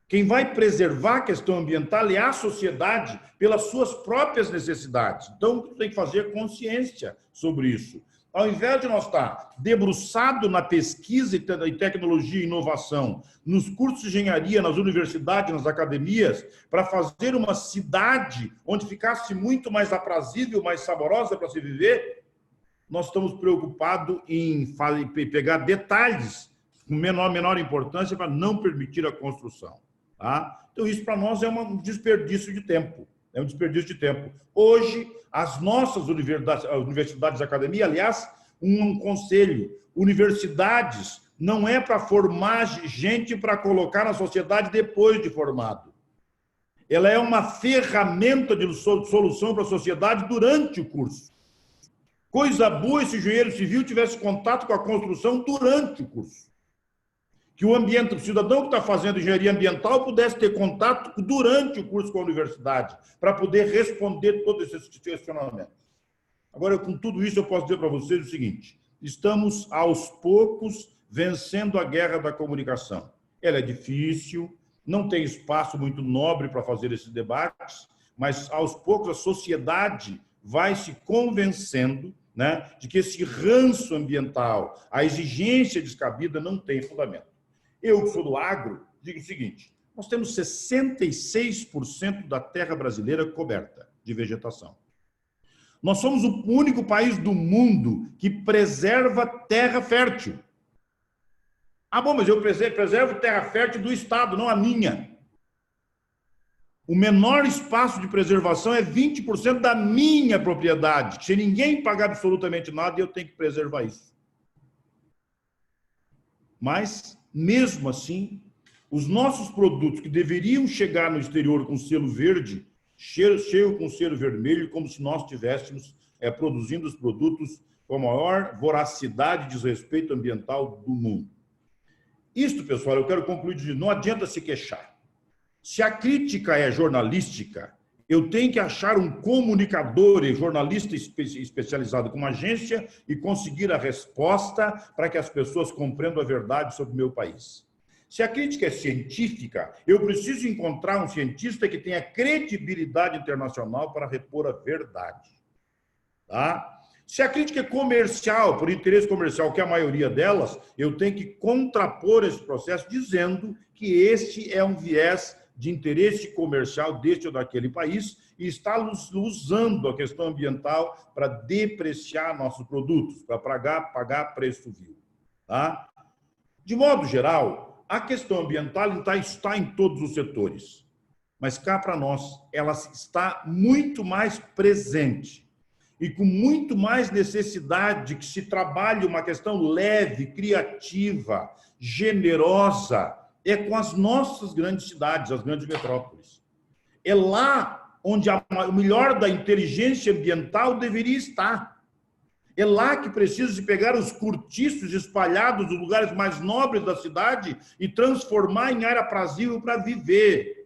Quem vai preservar a questão ambiental é a sociedade pelas suas próprias necessidades. Então, tem que fazer consciência sobre isso. Ao invés de nós estar debruçado na pesquisa e tecnologia e inovação, nos cursos de engenharia, nas universidades, nas academias, para fazer uma cidade onde ficasse muito mais aprazível, mais saborosa para se viver, nós estamos preocupados em pegar detalhes com menor importância para não permitir a construção. Tá? Então, isso para nós é um desperdício de tempo. É um desperdício de tempo. Hoje, as nossas universidades e academias, aliás, um conselho, universidades não é para formar gente para colocar na sociedade depois de formado. Ela é uma ferramenta de solução para a sociedade durante o curso. Coisa boa se o engenheiro civil tivesse contato com a construção durante o curso. Que o cidadão que está fazendo engenharia ambiental pudesse ter contato durante o curso com a universidade, para poder responder todos esses questionamentos. Agora, com tudo isso, eu posso dizer para vocês o seguinte: estamos, aos poucos, vencendo a guerra da comunicação. Ela é difícil, não tem espaço muito nobre para fazer esses debates, mas, aos poucos, a sociedade vai se convencendo, né, de que esse ranço ambiental, a exigência descabida, não tem fundamento. Eu, que sou do agro, digo o seguinte: nós temos 66% da terra brasileira coberta de vegetação. Nós somos o único país do mundo que preserva terra fértil. Ah, bom, mas eu preservo terra fértil do Estado, não a minha. O menor espaço de preservação é 20% da minha propriedade. Se ninguém pagar absolutamente nada, eu tenho que preservar isso. Mas, mesmo assim, os nossos produtos que deveriam chegar no exterior com selo verde, chegam com selo vermelho, como se nós estivéssemos produzindo os produtos com a maior voracidade e desrespeito ambiental do mundo. Isto, pessoal, eu quero concluir dizendo: não adianta se queixar. Se a crítica é jornalística, eu tenho que achar um comunicador e jornalista especializado com uma agência e conseguir a resposta para que as pessoas compreendam a verdade sobre o meu país. Se a crítica é científica, eu preciso encontrar um cientista que tenha credibilidade internacional para repor a verdade. Tá? Se a crítica é comercial, por interesse comercial, que é a maioria delas, eu tenho que contrapor esse processo dizendo que este é um viés de interesse comercial deste ou daquele país e está usando a questão ambiental para depreciar nossos produtos, para pagar preço vil. Tá? De modo geral, a questão ambiental está em todos os setores. mas cá para nós, ela está muito mais presente e com muito mais necessidade de que se trabalhe uma questão leve, criativa, generosa, é com as nossas grandes cidades, as grandes metrópoles. É lá onde o melhor da inteligência ambiental deveria estar. É lá que precisa se pegar os cortiços espalhados nos lugares mais nobres da cidade e transformar em área aprazível para viver.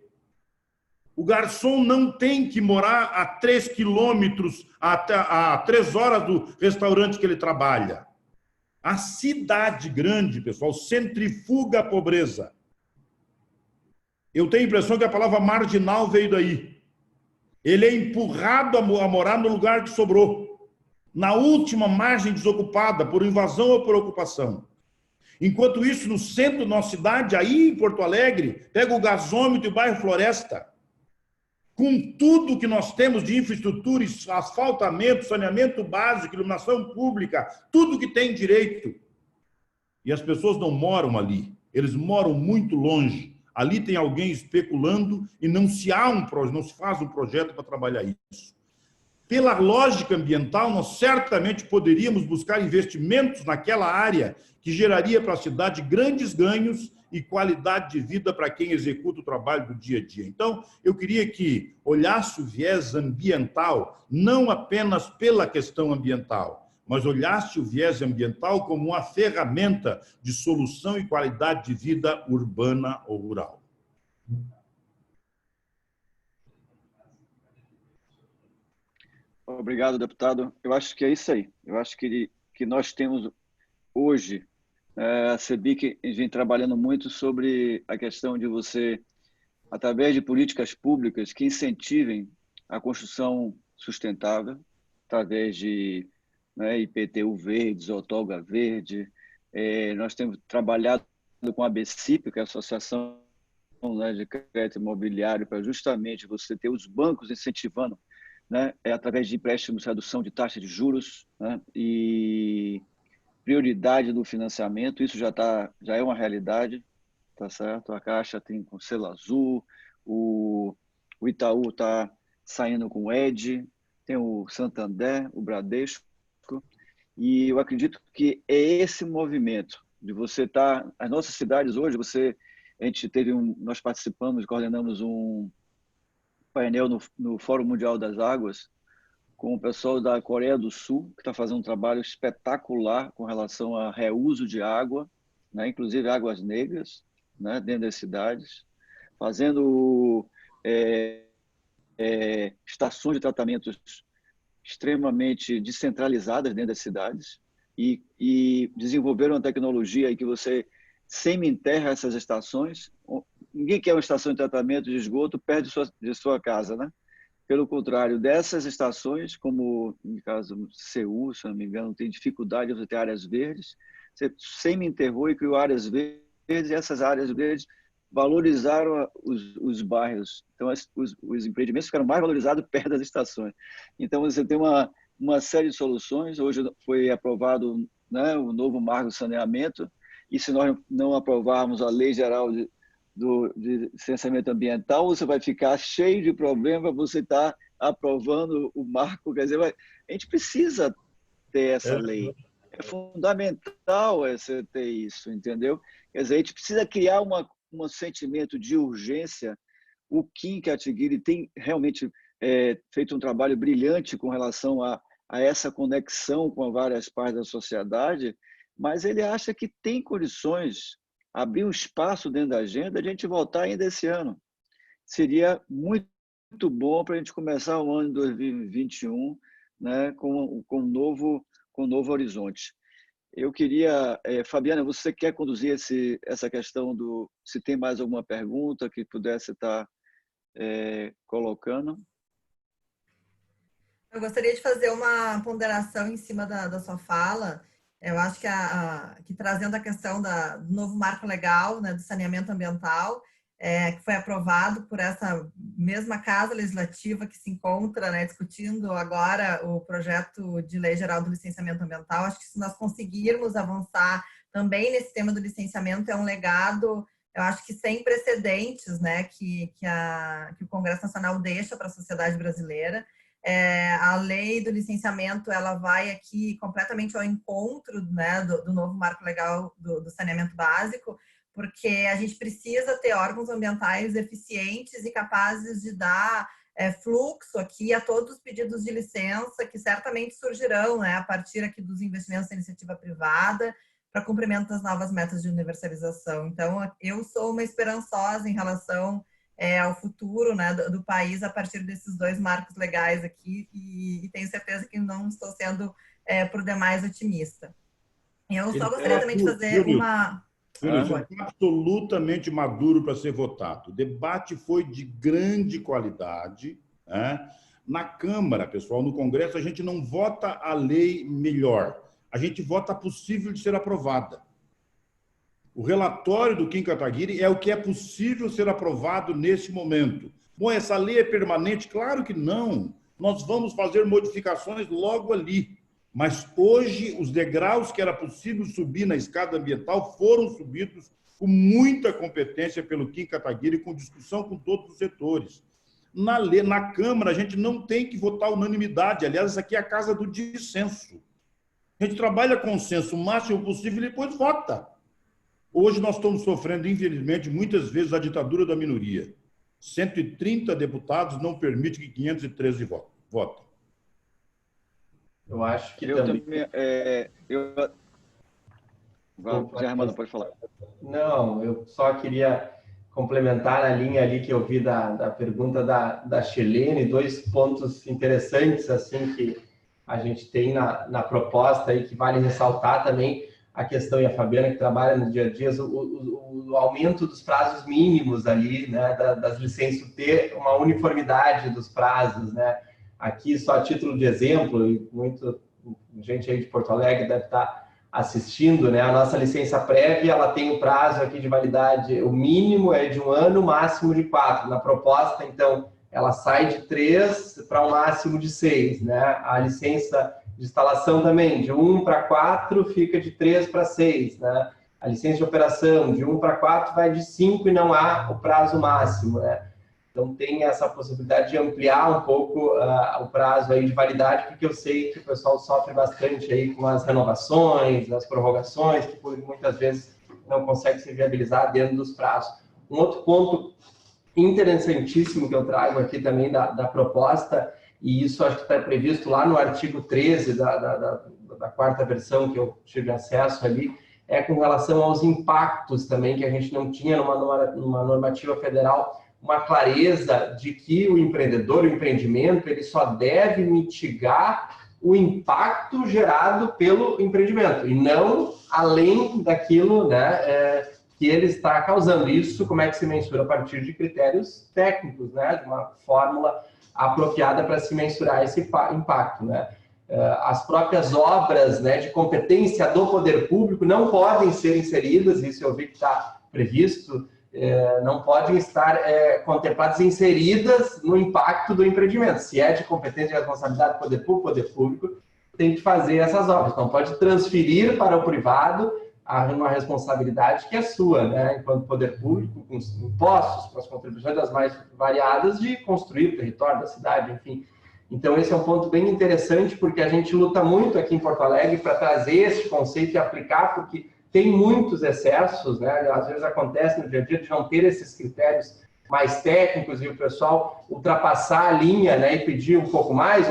O garçom não tem que morar a 3 quilômetros, a 3 horas do restaurante que ele trabalha. A cidade grande, pessoal, centrifuga a pobreza. Eu tenho a impressão que a palavra marginal veio daí. Ele é empurrado a morar no lugar que sobrou, na última margem desocupada, por invasão ou por ocupação. Enquanto isso, no centro da nossa cidade, aí em Porto Alegre, pega o gasômetro e o bairro Floresta, com tudo que nós temos de infraestrutura, asfaltamento, saneamento básico, iluminação pública, tudo que tem direito. E as pessoas não moram ali, eles moram muito longe. Ali tem alguém especulando e não se faz um projeto para trabalhar isso. Pela lógica ambiental, nós certamente poderíamos buscar investimentos naquela área que geraria para a cidade grandes ganhos e qualidade de vida para quem executa o trabalho do dia a dia. Então, eu queria que olhasse o viés ambiental, não apenas pela questão ambiental, mas olhasse o viés ambiental como uma ferramenta de solução e qualidade de vida urbana ou rural. Obrigado, deputado. Eu acho que é isso aí. Eu acho que nós temos hoje, a CEBIC vem trabalhando muito sobre a questão de você, através de políticas públicas que incentivem a construção sustentável, através de IPTU verde, outorga verde. Nós temos trabalhado com a BCIP, que é a Associação de Crédito Imobiliário, para justamente você ter os bancos incentivando, através de empréstimos, redução de taxa de juros, e prioridade do financiamento. Isso já é uma realidade, tá certo? A Caixa tem com selo azul, o Itaú está saindo com o ED, tem o Santander, o Bradesco, e eu acredito que é esse movimento de você estar... As nossas cidades hoje, nós participamos, coordenamos um painel no Fórum Mundial das Águas com o pessoal da Coreia do Sul, que está fazendo um trabalho espetacular com relação a reuso de água, inclusive águas negras, dentro das cidades, fazendo estações de tratamentos extremamente descentralizadas dentro das cidades e desenvolveram uma tecnologia em que você semi-enterra essas estações. Ninguém quer uma estação de tratamento de esgoto perto de sua casa, né? Pelo contrário, dessas estações, como no caso do Seul, se não me engano, tem dificuldade de ter áreas verdes, você semi-enterrou e criou áreas verdes, e essas áreas verdes valorizaram os bairros. Então, os empreendimentos ficaram mais valorizados perto das estações. Então, você tem uma série de soluções. Hoje foi aprovado o novo marco de saneamento, e se nós não aprovarmos a Lei Geral de licenciamento ambiental, você vai ficar cheio de problemas, você está aprovando o marco. Quer dizer, a gente precisa ter essa lei. É fundamental você ter isso, entendeu? Quer dizer, a gente precisa criar um sentimento de urgência. O Kim Kataguiri tem realmente feito um trabalho brilhante com relação a essa conexão com várias partes da sociedade, mas ele acha que tem condições, abrir um espaço dentro da agenda, a gente voltar ainda esse ano. Seria muito bom para a gente começar o ano de 2021 com um novo horizonte. Eu queria... Fabiana, você quer conduzir essa questão se tem mais alguma pergunta que pudesse estar colocando? Eu gostaria de fazer uma ponderação em cima da sua fala. Eu acho que trazendo a questão do novo marco legal, do saneamento ambiental, que foi aprovado por essa mesma Casa Legislativa que se encontra discutindo agora o projeto de Lei Geral do Licenciamento Ambiental. Acho que se nós conseguirmos avançar também nesse tema do licenciamento, é um legado eu acho que sem precedentes, né, que o Congresso Nacional deixa para a sociedade brasileira. A lei do licenciamento, ela vai aqui completamente ao encontro, né, do novo marco legal do saneamento básico, porque a gente precisa ter órgãos ambientais eficientes e capazes de dar fluxo aqui a todos os pedidos de licença que certamente surgirão, né, a partir aqui dos investimentos da iniciativa privada, para cumprimento das novas metas de universalização. Então, eu sou uma esperançosa em relação ao futuro, né, do país a partir desses dois marcos legais aqui, e tenho certeza que não estou sendo por demais otimista. Eu só gostaria também de fazer uma... Está absolutamente maduro para ser votado. O debate foi de grande qualidade, né? Na Câmara, pessoal, no Congresso, a gente não vota a lei melhor, a gente vota a possível de ser aprovada. O relatório do Kim Kataguiri é o que é possível ser aprovado nesse momento. Bom, essa lei é permanente? Claro que não. Nós vamos fazer modificações logo ali. Mas hoje, os degraus que era possível subir na escada ambiental foram subidos com muita competência pelo Kim Kataguiri, com discussão com todos os setores. Na Câmara, a gente não tem que votar unanimidade. Aliás, essa aqui é a casa do dissenso. A gente trabalha consenso o máximo possível e depois vota. Hoje nós estamos sofrendo, infelizmente, muitas vezes a ditadura da minoria. 130 deputados não permite que 513 votem. Eu acho que também... Zé Armando, pode falar. Não, eu só queria complementar a linha ali que eu vi da pergunta da Chilene, dois pontos interessantes assim que a gente tem na proposta aí que vale ressaltar também a questão, e a Fabiana que trabalha no dia a dia, o aumento dos prazos mínimos ali, né, das licenças, ter uma uniformidade dos prazos, né? Aqui, só a título de exemplo, e muita gente aí de Porto Alegre deve estar assistindo, né? A nossa licença prévia, ela tem um prazo aqui de validade, o mínimo é de 1 ano, o máximo de 4. Na proposta, então, ela sai de 3 para um máximo de 6, né? A licença de instalação também, de 1 para 4, fica de 3 para 6, né? A licença de operação, de 1 para 4, vai de 5 e não há o prazo máximo, né? Então, tem essa possibilidade de ampliar um pouco o prazo aí de validade, porque eu sei que o pessoal sofre bastante aí com as renovações, as prorrogações, que muitas vezes não consegue se viabilizar dentro dos prazos. Um outro ponto interessantíssimo que eu trago aqui também da proposta, e isso acho que está previsto lá no artigo 13 da 4ª versão que eu tive acesso ali, é com relação aos impactos também, que a gente não tinha numa normativa federal, uma clareza de que o empreendedor, o empreendimento, ele só deve mitigar o impacto gerado pelo empreendimento e não além daquilo, né, que ele está causando. Isso, como é que se mensura? A partir de critérios técnicos, né, de uma fórmula apropriada para se mensurar esse impacto, né. As próprias obras, né, de competência do poder público não podem ser inseridas, isso eu vi que está previsto, não podem estar contempladas, inseridas no impacto do empreendimento. Se é de competência e responsabilidade do poder público tem que fazer essas obras. Não pode transferir para o privado uma responsabilidade que é sua, né, enquanto poder público, com os impostos, com as contribuições das mais variadas, de construir o território da cidade, enfim. Então, esse é um ponto bem interessante, porque a gente luta muito aqui em Porto Alegre para trazer esse conceito e aplicar, porque tem muitos excessos, né? Às vezes acontece no dia a dia de não ter esses critérios mais técnicos e o pessoal ultrapassar a linha, né, e pedir um pouco mais,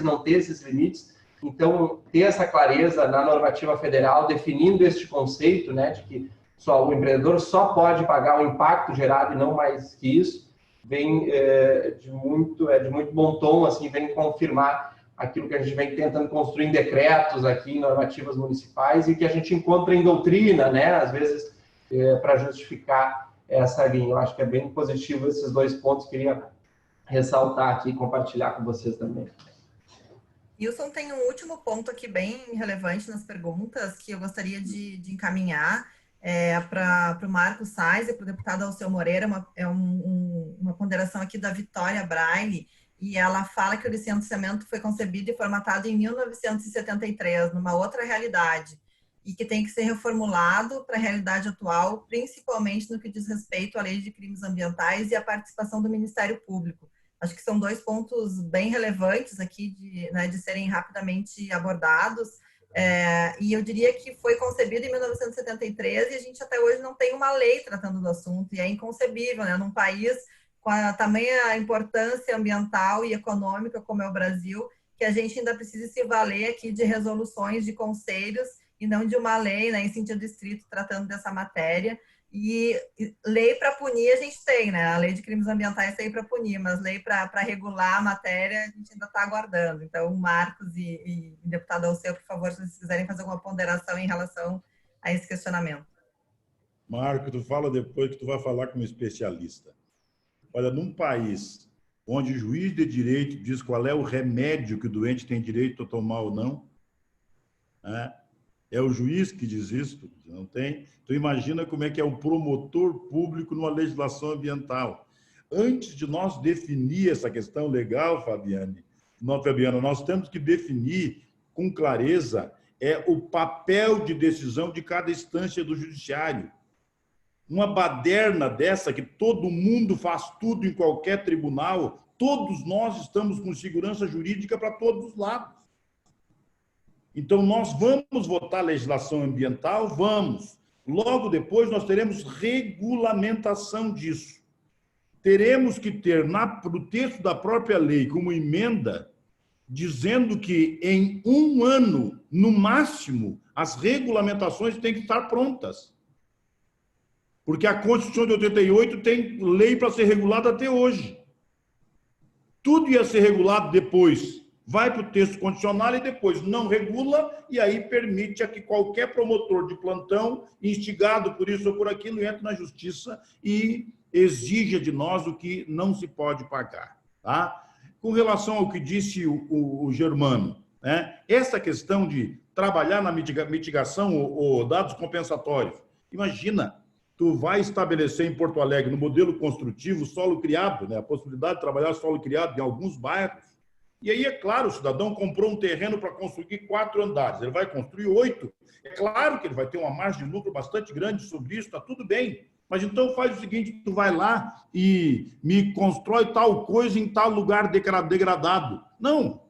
não ter esses limites. Então, ter essa clareza na normativa federal, definindo este conceito, né, de que o empreendedor só pode pagar o impacto gerado e não mais que isso, vem de muito bom tom, assim, vem confirmar aquilo que a gente vem tentando construir em decretos aqui, em normativas municipais, e que a gente encontra em doutrina, né, às vezes, para justificar essa linha. Eu acho que é bem positivo esses dois pontos, queria ressaltar aqui e compartilhar com vocês também. Wilson, tem um último ponto aqui bem relevante nas perguntas que eu gostaria de encaminhar para o Marco Sais e para o deputado Alceu Moreira, uma ponderação aqui da Vitória Braille, e ela fala que o licenciamento foi concebido e formatado em 1973, numa outra realidade. e que tem que ser reformulado para a realidade atual, principalmente no que diz respeito à lei de crimes ambientais e à participação do Ministério Público. Acho que são 2 pontos bem relevantes aqui de serem rapidamente abordados. E eu diria que foi concebido em 1973 e a gente até hoje não tem uma lei tratando do assunto, e é inconcebível, né, num país com a tamanha importância ambiental e econômica como é o Brasil, que a gente ainda precisa se valer aqui de resoluções de conselhos e não de uma lei, né, em sentido estrito, tratando dessa matéria. E lei para punir a gente tem, né? A lei de crimes ambientais tem para punir, mas lei para regular a matéria a gente ainda está aguardando. Então, Marcos e deputado Alceu, por favor, se vocês quiserem fazer alguma ponderação em relação a esse questionamento. Marco, tu fala depois que tu vai falar como especialista. Olha, num país onde o juiz de direito diz qual é o remédio que o doente tem direito a tomar ou não, né? É o juiz que diz isso, não tem? Então, imagina como é que é o promotor público numa legislação ambiental. Antes de nós definir essa questão legal, Fabiana, nós temos que definir com clareza o papel de decisão de cada instância do judiciário. Uma baderna dessa, que todo mundo faz tudo em qualquer tribunal, todos nós estamos com segurança jurídica para todos os lados. Então, nós vamos votar legislação ambiental? Vamos. Logo depois, nós teremos regulamentação disso. Teremos que ter no texto da própria lei como emenda, dizendo que em 1 ano, no máximo, as regulamentações têm que estar prontas. Porque a Constituição de 88 tem lei para ser regulada até hoje. Tudo ia ser regulado depois. Vai para o texto condicional e depois não regula, e aí permite a que qualquer promotor de plantão, instigado por isso ou por aquilo, entre na justiça e exija de nós o que não se pode pagar. Tá? Com relação ao que disse o Germano, né? Essa questão de trabalhar na mitigação ou dados compensatórios, imagina, tu vai estabelecer em Porto Alegre, no modelo construtivo, solo criado, né? A possibilidade de trabalhar solo criado em alguns bairros. E aí, é claro, o cidadão comprou um terreno para construir 4 andares, ele vai construir 8. É claro que ele vai ter uma margem de lucro bastante grande sobre isso, está tudo bem. Mas então faz o seguinte, tu vai lá e me constrói tal coisa em tal lugar degradado. Não,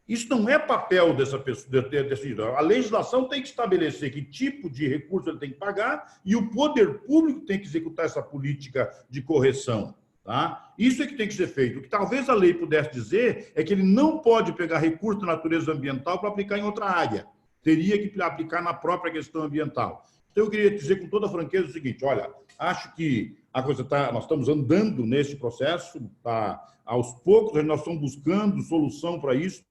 isso não é papel dessa pessoa. A legislação tem que estabelecer que tipo de recurso ele tem que pagar e o poder público tem que executar essa política de correção. Tá? Isso é que tem que ser feito. O que talvez a lei pudesse dizer é que ele não pode pegar recurso da natureza ambiental para aplicar em outra área. Teria que aplicar na própria questão ambiental. Então, eu queria dizer com toda franqueza o seguinte, olha, acho que a coisa nós estamos andando nesse processo, tá? Aos poucos nós estamos buscando solução para isso,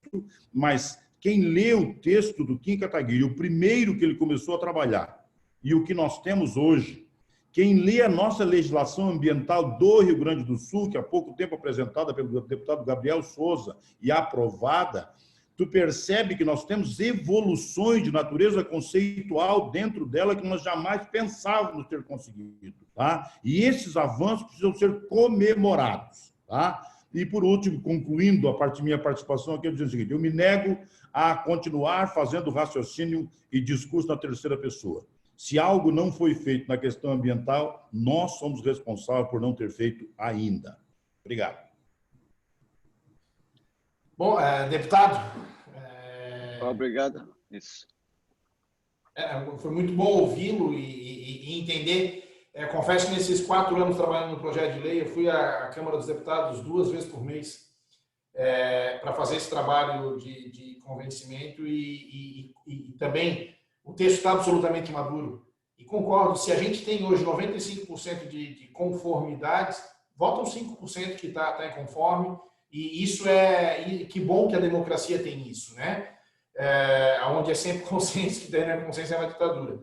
mas quem lê o texto do Kim Kataguiri, o primeiro que ele começou a trabalhar, e o que nós temos hoje, quem lê a nossa legislação ambiental do Rio Grande do Sul, que há pouco tempo apresentada pelo deputado Gabriel Souza e aprovada, tu percebe que nós temos evoluções de natureza conceitual dentro dela que nós jamais pensávamos ter conseguido. Tá? E esses avanços precisam ser comemorados. Tá? E, por último, concluindo minha participação aqui, eu digo o seguinte, eu me nego a continuar fazendo raciocínio e discurso na terceira pessoa. Se algo não foi feito na questão ambiental, nós somos responsáveis por não ter feito ainda. Obrigado. Bom, deputado. Obrigado. Isso. Foi muito bom ouvi-lo e entender. Confesso que nesses 4 anos trabalhando no projeto de lei, eu fui à Câmara dos Deputados 2 vezes por mês para fazer esse trabalho de convencimento e também o texto está absolutamente maduro. E concordo, se a gente tem hoje 95% de conformidades, votam 5% que está inconforme, e isso que bom que a democracia tem isso, né? Onde é sempre consenso, que daí não é consenso, é uma ditadura.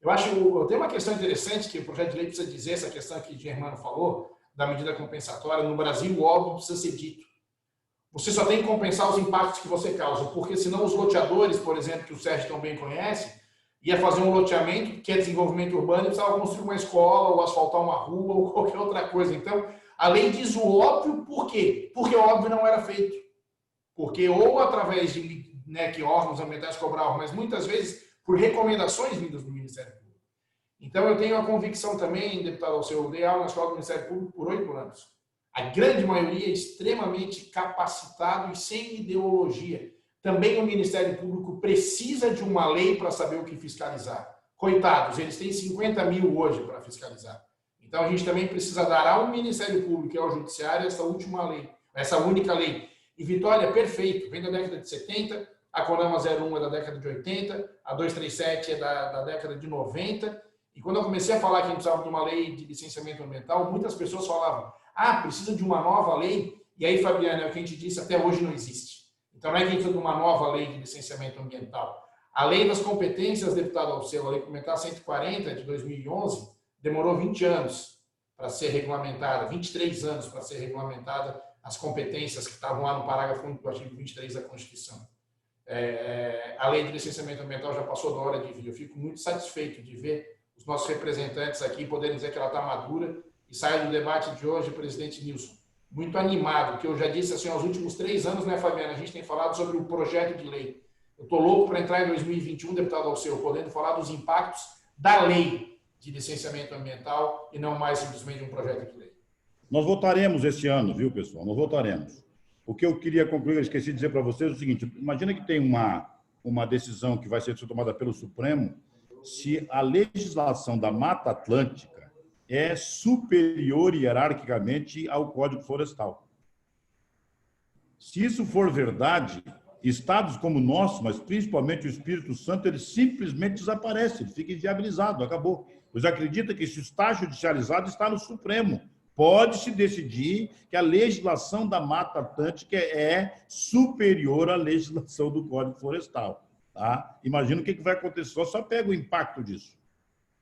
Eu tenho uma questão interessante que o projeto de lei precisa dizer, essa questão que o Germano falou, da medida compensatória. No Brasil, o óbvio precisa ser dito. Você só tem que compensar os impactos que você causa, porque senão os loteadores, por exemplo, que o Sérgio tão bem conhece, ia fazer um loteamento, que é desenvolvimento urbano, e precisava construir uma escola, ou asfaltar uma rua, ou qualquer outra coisa. Então, a lei diz o óbvio, por quê? Porque o óbvio não era feito. Porque ou através de que órgãos ambientais cobravam, mas muitas vezes por recomendações vindas do Ministério Público. Então, eu tenho a convicção também, deputado Alceu, eu dei aula na Escola do Ministério Público por 8 anos. A grande maioria é extremamente capacitado e sem ideologia. Também o Ministério Público precisa de uma lei para saber o que fiscalizar. Coitados, eles têm 50 mil hoje para fiscalizar. Então, a gente também precisa dar ao Ministério Público e ao Judiciário essa última lei, essa única lei. E Vitória, perfeito, vem da década de 70, a CONAMA 01 é da década de 80, a 237 é da década de 90. E quando eu comecei a falar que a gente precisava de uma lei de licenciamento ambiental, muitas pessoas falavam, precisa de uma nova lei. E aí, Fabiana, é o que a gente disse, até hoje não existe. Então, não é que a gente precisa de uma nova lei de licenciamento ambiental. A lei das competências, deputado Alceu, a lei complementar 140 de 2011, demorou 20 anos para ser regulamentada, 23 anos para ser regulamentada as competências que estavam lá no parágrafo único do artigo 23 da Constituição. A lei de licenciamento ambiental já passou da hora de vir. Eu fico muito satisfeito de ver os nossos representantes aqui poderem dizer que ela está madura e sair do debate de hoje, presidente Nilson, muito animado, que eu já disse assim, aos últimos 3 anos, né, Fabiana, a gente tem falado sobre o projeto de lei. Eu estou louco para entrar em 2021, deputado Alceu, podendo falar dos impactos da lei de licenciamento ambiental e não mais simplesmente um projeto de lei. Nós votaremos esse ano, viu, pessoal? Nós votaremos. O que eu queria concluir, eu esqueci de dizer para vocês o seguinte, imagina que tem uma decisão que vai ser tomada pelo Supremo se a legislação da Mata Atlântica é superior hierarquicamente ao Código Florestal. Se isso for verdade, estados como o nosso, mas principalmente o Espírito Santo, ele simplesmente desaparece, ele fica inviabilizado, acabou. Pois acredita que se está judicializado, está no Supremo. Pode-se decidir que a legislação da Mata Atlântica é superior à legislação do Código Florestal. Tá? Imagina o que vai acontecer, só pega o impacto disso.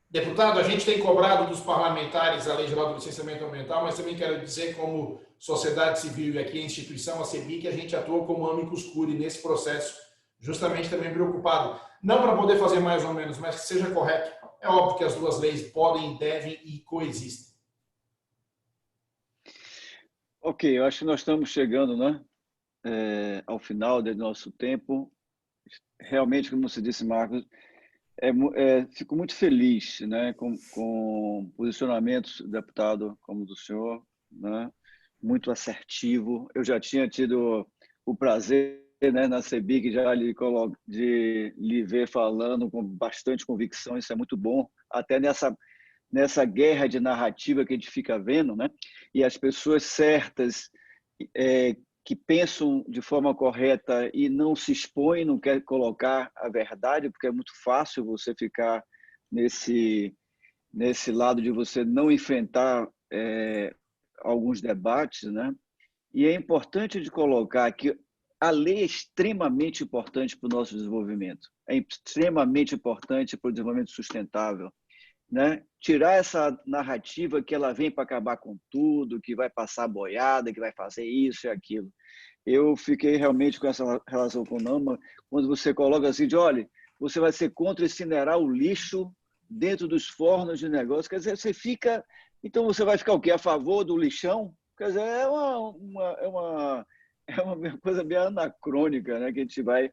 Deputado, a gente tem cobrado dos parlamentares a lei geral do licenciamento ambiental, mas também quero dizer, como sociedade civil e aqui a instituição, a CEBIC, a gente atua como amicus curiae nesse processo, justamente também preocupado. Não para poder fazer mais ou menos, mas que seja correto. É óbvio que as duas leis podem, devem e coexistem. Ok, eu acho que nós estamos chegando, né, ao final do nosso tempo. Realmente, como você disse, Marcos, fico muito feliz, né, com posicionamentos do deputado como o do senhor, né, muito assertivo. Eu já tinha tido o prazer, né, na CEBIC de lhe ver falando com bastante convicção, isso é muito bom, até nessa guerra de narrativa que a gente fica vendo, né, e as pessoas certas que pensam de forma correta e não se expõem, não querem colocar a verdade, porque é muito fácil você ficar nesse lado de você não enfrentar alguns debates, né? E é importante de colocar que a lei é extremamente importante para o nosso desenvolvimento, é extremamente importante para o desenvolvimento sustentável, né? Tirar essa narrativa que ela vem para acabar com tudo, que vai passar boiada, que vai fazer isso e aquilo. Eu fiquei realmente com essa relação com o NAMA, quando você coloca assim, olha, você vai ser contra incinerar o lixo dentro dos fornos de negócio, quer dizer, você fica... Então você vai ficar o quê? A favor do lixão? Quer dizer, é uma coisa bem anacrônica, né, que a gente vai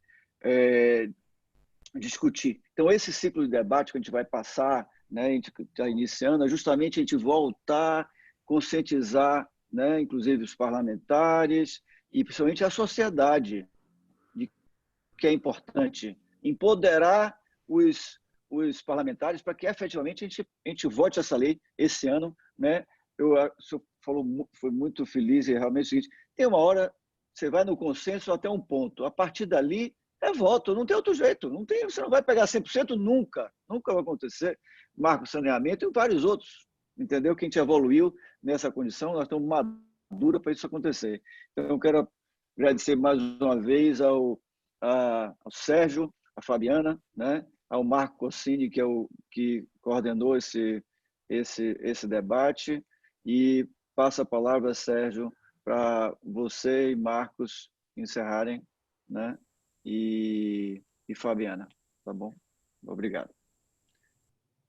discutir. Então, esse ciclo de debate que a gente vai passar, né, a gente está iniciando, é justamente a gente voltar, conscientizar, né, inclusive os parlamentares e principalmente a sociedade, de que é importante empoderar os parlamentares para que efetivamente a gente vote essa lei esse ano, né? O senhor foi muito feliz e realmente é o seguinte, tem uma hora você vai no consenso até um ponto, a partir dali é voto, não tem outro jeito, você não vai pegar 100% nunca vai acontecer. Marco Saneamento e vários outros, entendeu? Que a gente evoluiu nessa condição, nós estamos maduros para isso acontecer. Então, eu quero agradecer mais uma vez ao Sérgio, a Fabiana, né? Ao Marco Cossini, que coordenou esse debate, e passo a palavra, Sérgio, para você e Marcos encerrarem, né? E Fabiana, tá bom? Obrigado.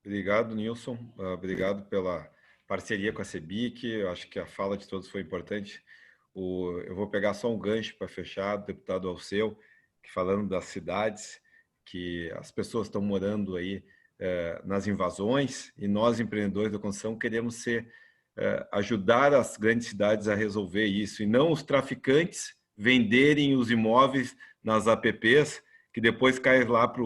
Obrigado, Nilson. Obrigado pela parceria com a CEBIC. Eu acho que a fala de todos foi importante. Eu vou pegar só um gancho para fechar, deputado Alceu, que falando das cidades, que as pessoas estão morando aí nas invasões, e nós, empreendedores da construção, queremos ajudar as grandes cidades a resolver isso, e não os traficantes venderem os imóveis nas APPs, que depois cai lá para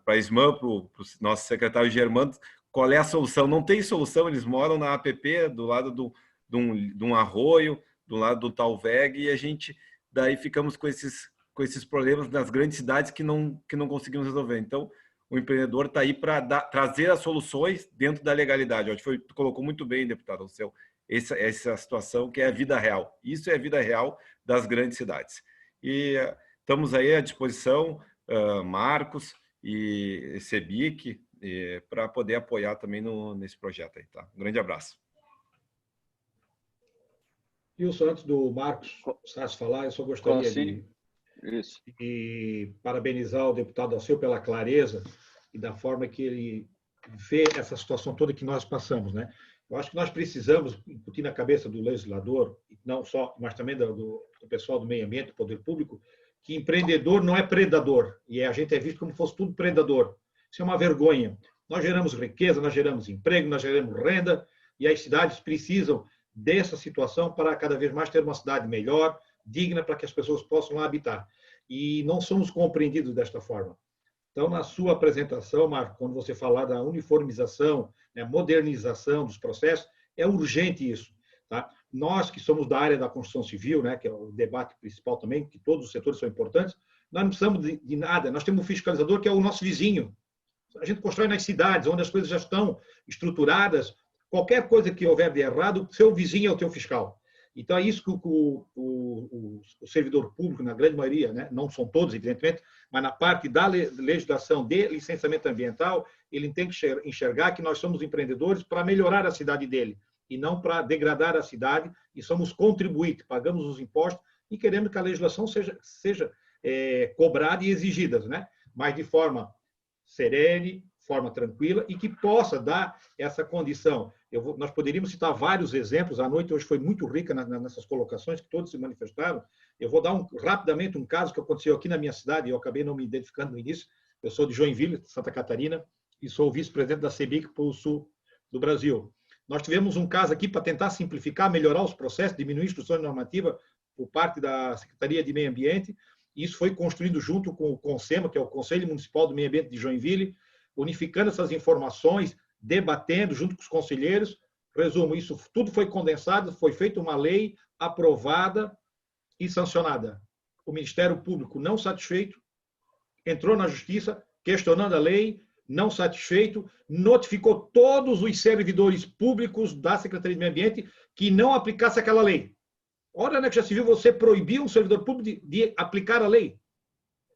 a SMAN, para o nosso secretário Germano. Qual é a solução? Não tem solução, eles moram na APP, do lado de um arroio, do lado do Talveg, e a gente daí ficamos com esses problemas nas grandes cidades que não conseguimos resolver. Então, o empreendedor está aí para trazer as soluções dentro da legalidade. Acho que tu colocou muito bem, deputado Alceu, essa situação que é a vida real. Isso é a vida real das grandes cidades. E estamos aí à disposição, Marcos e CEBIC, para poder apoiar também nesse projeto aí, tá? Um grande abraço. Wilson, antes do Marcos Sassi falar, eu só gostaria de parabenizar o deputado Alceu pela clareza e da forma que ele vê essa situação toda que nós passamos, né? Eu acho que nós precisamos incutir na cabeça do legislador, não só, mas também do pessoal do meio ambiente, do poder público, que empreendedor não é predador, e a gente é visto como se fosse tudo predador. Isso é uma vergonha. Nós geramos riqueza, nós geramos emprego, nós geramos renda, e as cidades precisam dessa situação para cada vez mais ter uma cidade melhor, digna, para que as pessoas possam lá habitar. E não somos compreendidos desta forma. Então, na sua apresentação, Marco, quando você falar da uniformização, né, modernização dos processos, é urgente isso. Tá? Nós que somos da área da construção civil, né, que é o debate principal também, que todos os setores são importantes, nós não precisamos de nada. Nós temos um fiscalizador que é o nosso vizinho. A gente constrói nas cidades, onde as coisas já estão estruturadas. Qualquer coisa que houver de errado, seu vizinho é o teu fiscal. Então, é isso que o servidor público, na grande maioria, né, não são todos, evidentemente, mas na parte da legislação de licenciamento ambiental, ele tem que enxergar que nós somos empreendedores para melhorar a cidade dele, e não para degradar a cidade, e somos contribuintes, pagamos os impostos, e queremos que a legislação seja cobrada e exigida, né, mas de forma serene, forma tranquila, e que possa dar essa condição. Nós poderíamos citar vários exemplos, a noite hoje foi muito rica nessas colocações, que todos se manifestaram. Eu vou dar rapidamente um caso que aconteceu aqui na minha cidade, e eu acabei não me identificando no início. Eu sou de Joinville, Santa Catarina, e sou o vice-presidente da CEBIC para o sul do Brasil. Nós tivemos um caso aqui para tentar simplificar, melhorar os processos, diminuir a instrução normativa por parte da Secretaria de Meio Ambiente. Isso foi construído junto com o CONSEMA, que é o Conselho Municipal do Meio Ambiente de Joinville, unificando essas informações, debatendo junto com os conselheiros. Resumo, isso tudo foi condensado, foi feita uma lei aprovada e sancionada. O Ministério Público, não satisfeito, entrou na Justiça, questionando a lei, não satisfeito, notificou todos os servidores públicos da Secretaria de Meio Ambiente que não aplicasse aquela lei. Ora, né, que já se viu você proibir um servidor público de aplicar a lei.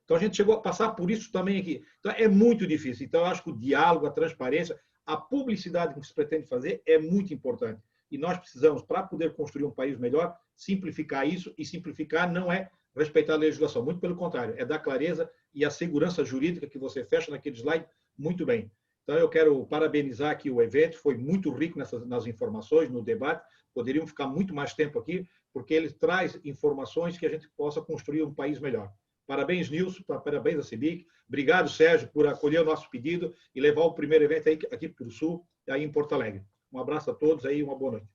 Então, a gente chegou a passar por isso também aqui. Então, é muito difícil. Então, eu acho que o diálogo, a transparência, a publicidade que se pretende fazer é muito importante. E nós precisamos, para poder construir um país melhor, simplificar isso. E simplificar não é respeitar a legislação. Muito pelo contrário, é dar clareza e a segurança jurídica que você fecha naquele slide muito bem. Então, eu quero parabenizar aqui o evento. Foi muito rico nas informações, no debate. Poderíamos ficar muito mais tempo aqui, porque ele traz informações que a gente possa construir um país melhor. Parabéns, Nilson, parabéns a CEBIC. Obrigado, Sérgio, por acolher o nosso pedido e levar o primeiro evento aqui para o Sul, aí em Porto Alegre. Um abraço a todos aí, uma boa noite.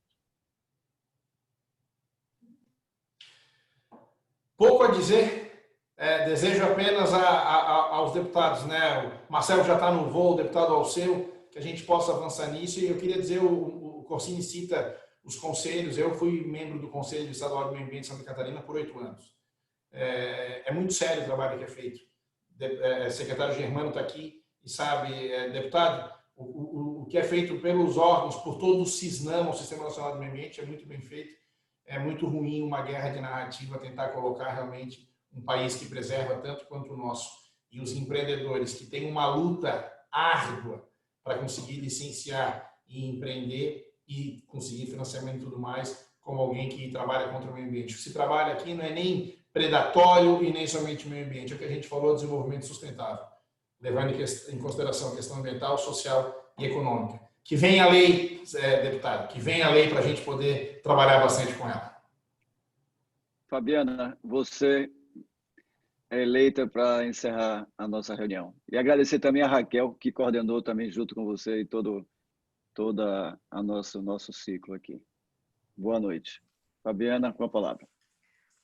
Pouco a dizer, desejo apenas aos deputados, né? O Marcelo já está no voo, o deputado Alceu, que a gente possa avançar nisso. E eu queria dizer, o Corsini cita os conselhos. Eu fui membro do Conselho Estadual do Meio Ambiente de Santa Catarina por 8 anos. É muito sério o trabalho que é feito. O secretário Germano está aqui e sabe, deputado, o que é feito pelos órgãos, por todo o CISNAM, o Sistema Nacional do Meio Ambiente, é muito bem feito. É muito ruim uma guerra de narrativa tentar colocar realmente um país que preserva tanto quanto o nosso. E os empreendedores que têm uma luta árdua para conseguir licenciar e empreender e conseguir financiamento e tudo mais, como alguém que trabalha contra o meio ambiente. O que se trabalha aqui não é nem predatório e nem somente meio ambiente. É o que a gente falou, desenvolvimento sustentável, levando em consideração a questão ambiental, social e econômica. Que venha a lei, deputado, que venha a lei para a gente poder trabalhar bastante com ela. Fabiana, você eleita para encerrar a nossa reunião. E agradecer também a Raquel, que coordenou também junto com você e toda a nosso ciclo aqui. Boa noite. Fabiana, com a palavra.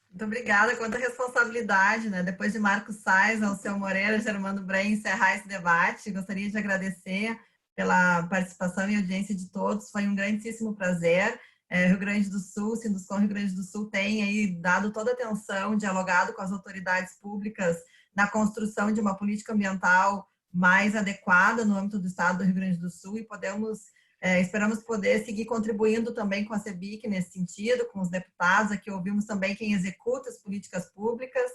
Muito obrigada. Quanta responsabilidade, né? Depois de Marcos Sais, Alceu Moreira, Germano Bren, encerrar esse debate. Gostaria de agradecer pela participação e audiência de todos. Foi um grandíssimo prazer. Rio Grande do Sul, Sinduscom Rio Grande do Sul tem aí dado toda a atenção, dialogado com as autoridades públicas na construção de uma política ambiental mais adequada no âmbito do Estado do Rio Grande do Sul e esperamos poder seguir contribuindo também com a CEBIC nesse sentido, com os deputados. Aqui ouvimos também quem executa as políticas públicas.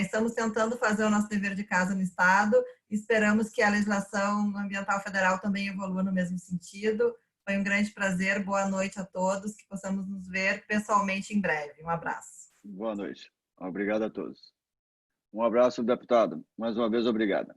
Estamos tentando fazer o nosso dever de casa no Estado. Esperamos que a legislação ambiental federal também evolua no mesmo sentido. Foi um grande prazer. Boa noite a todos. Que possamos nos ver pessoalmente em breve. Um abraço. Boa noite. Obrigado a todos. Um abraço, deputado. Mais uma vez, obrigado.